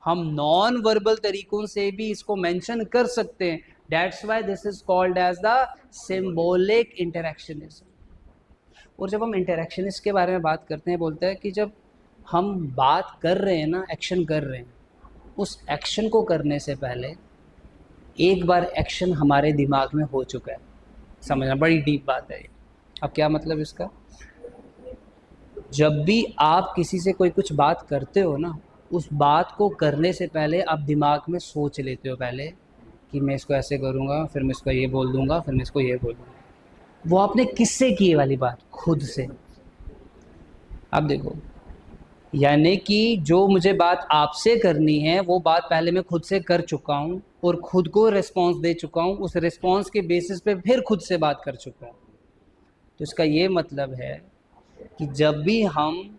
हम नॉन वर्बल तरीकों से भी इसको मेंशन कर सकते हैं। That's why this is called as the symbolic interactionism. और जब हम इंटरेक्शनिस्ट के बारे में बात करते हैं, बोलते हैं कि जब हम बात कर रहे हैं ना, एक्शन कर रहे हैं, उस एक्शन को करने से पहले एक बार एक्शन हमारे दिमाग में हो चुका है। समझना बड़ी डीप बात है ये। अब क्या मतलब इसका? जब भी आप किसी से कोई कुछ बात करते हो ना, उस बात को करने से पहले आप दिमाग में सोच लेते हो पहले कि मैं इसको ऐसे करूँगा, फिर मैं इसको ये बोल दूँगा, फिर मैं इसको ये बोल दूँगा। वो आपने किससे की वाली बात? खुद से। अब देखो, यानी कि जो मुझे बात आपसे करनी है वो बात पहले मैं खुद से कर चुका हूँ और खुद को रिस्पॉन्स दे चुका हूँ, उस रिस्पॉन्स के बेसिस पे फिर खुद से बात कर चुका हूँ। तो इसका ये मतलब है कि जब भी हम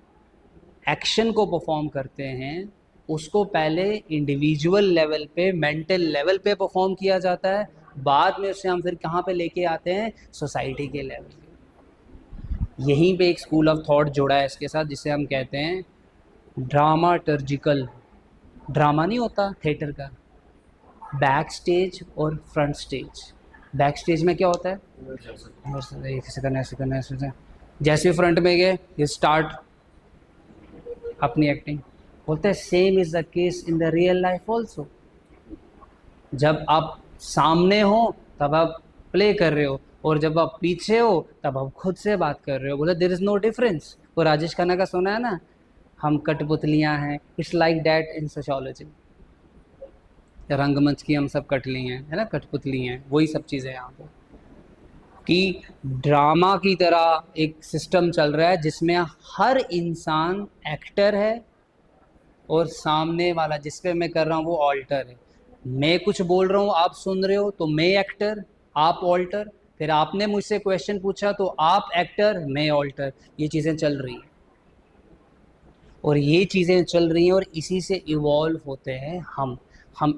एक्शन को परफॉर्म करते हैं उसको पहले इंडिविजुअल लेवल पे, मेंटल लेवल पे परफॉर्म किया जाता है, बाद में उससे हम फिर कहाँ पे लेके आते हैं? सोसाइटी के लेवल पे। यहीं पे एक स्कूल ऑफ थॉट जोड़ा है इसके साथ, जिसे हम कहते हैं ड्रामाटर्जिकल। ड्रामा नहीं होता थिएटर का, बैक स्टेज और फ्रंट स्टेज, बैक स्टेज में क्या होता है, बस ऐसे करना ऐसे करना ऐसे करना। जैसे फ्रंट में गए ये स्टार्ट अपनी एक्टिंग। बोलते हैं same is the case in the real life also. जब आप सामने हो तब आप प्ले कर रहे हो, और जब आप पीछे हो तब आप खुद से बात कर रहे हो। बोले देयर इज नो डिफरेंस। वो राजेश खन्ना का सुना है ना, हम कठपुतलियां हैं, it's like that in sociology. रंगमंच की हम सब कठली हैं, है ना, कठपुतली हैं, वही सब चीज़ें यहाँ पे। कि ड्रामा की तरह एक सिस्टम चल रहा है जिसमें हर इंसान एक्टर है और सामने वाला जिस पे मैं कर रहा हूँ वो ऑल्टर है। मैं कुछ बोल रहा हूँ, आप सुन रहे हो, तो मैं एक्टर, आप ऑल्टर। फिर आपने मुझसे क्वेश्चन पूछा तो आप एक्टर, मैं ऑल्टर। ये चीज़ें चल रही हैं, और ये चीज़ें चल रही हैं, और इसी से इवॉल्व होते हैं हम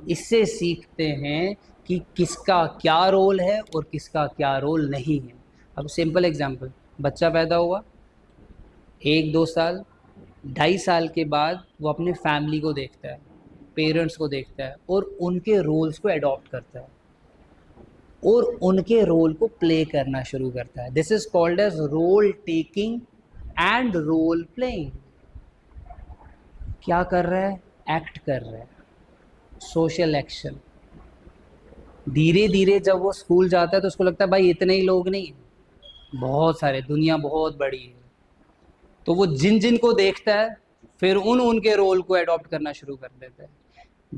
इससे सीखते हैं कि किसका क्या रोल है और किसका क्या रोल नहीं है। अब सिंपल एग्जांपल, बच्चा पैदा हुआ, 1-2 साल, 2.5 साल के बाद वो अपने फैमिली को देखता है, पेरेंट्स को देखता है, और उनके रोल्स को अडॉप्ट करता है और उनके रोल को प्ले करना शुरू करता है। This is called as role taking and role playing. क्या कर रहा है, एक्ट कर रहा है, सोशल एक्शन। धीरे धीरे जब वो स्कूल जाता है तो उसको लगता है भाई इतने ही लोग नहीं, बहुत सारे, दुनिया बहुत बड़ी है। तो वो जिन जिन को देखता है फिर उनके रोल को अडॉप्ट करना शुरू कर देता है।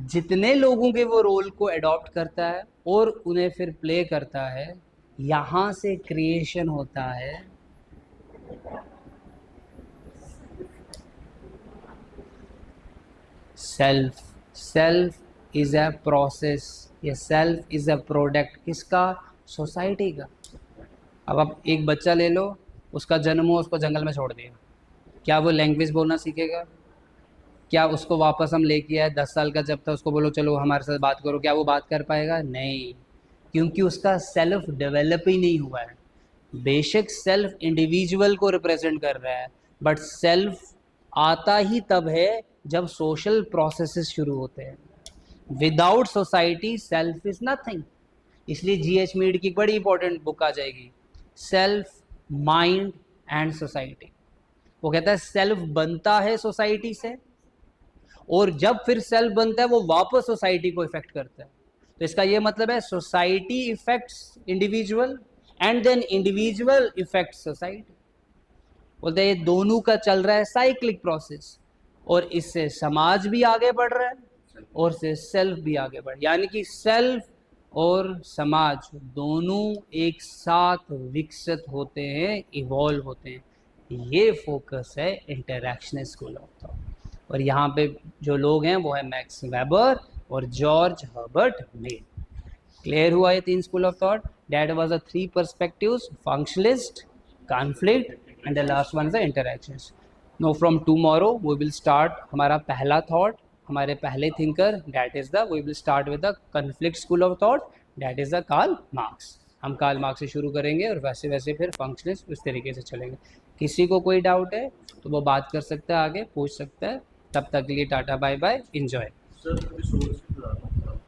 जितने लोगों के वो रोल को अडॉप्ट करता है और उन्हें फिर प्ले करता है, यहाँ से क्रिएशन होता है self. Self is a process, ये सेल्फ इज अ प्रोडक्ट किसका, सोसाइटी का। अब आप एक बच्चा ले लो, उसका जन्म हो, उसको जंगल में छोड़ दिया, क्या वो लैंग्वेज बोलना सीखेगा? क्या उसको वापस हम लेके आए 10 साल का जब तक, उसको बोलो चलो हमारे साथ बात करो, क्या वो बात कर पाएगा? नहीं, क्योंकि उसका सेल्फ डेवलप ही नहीं हुआ है। बेशक सेल्फ इंडिविजुअल को रिप्रेजेंट कर रहा है, बट सेल्फ आता ही तब है जब सोशल प्रोसेसेस शुरू होते हैं। Without society self is nothing. इसलिए जीएच मीड की बड़ी इंपॉर्टेंट बुक आ जाएगी, सेल्फ, माइंड एंड सोसाइटी। वो कहता है सेल्फ बनता है सोसाइटी से, और जब फिर सेल्फ बनता है वो वापस सोसाइटी को इफेक्ट करता है। तो इसका ये मतलब है society affects individual and then individual affect society. बोलते हैं ये दोनों का चल रहा है साइक्लिक प्रोसेस, और इससे समाज भी आगे बढ़ रहा है और से सेल्फ भी आगे बढ़, यानी कि सेल्फ और समाज दोनों एक साथ विकसित होते हैं, इवॉल्व होते हैं। ये फोकस है इंटरैक्शन स्कूल ऑफ थॉट। और यहाँ पे जो लोग हैं वो है मैक्स वेबर और जॉर्ज हर्बर्ट मीड। क्लियर हुआ ये 3 school of thought? That was the 3 perspectives, functionalist, conflict and the last one is the interactions. No from tomorrow we will start हमारा पहला थॉट, हमारे पहले thinker, that is the, we will start with the conflict school of thought, that is the Karl Marx. हम Karl Marx से शुरू करेंगे और वैसे वैसे फिर फंक्शनलिस्ट इस तरीके से चलेंगे। किसी को कोई डाउट है तो वो बात कर सकता है, आगे पूछ सकता है। तब तक के लिए टाटा बाय बाय, एंजॉय।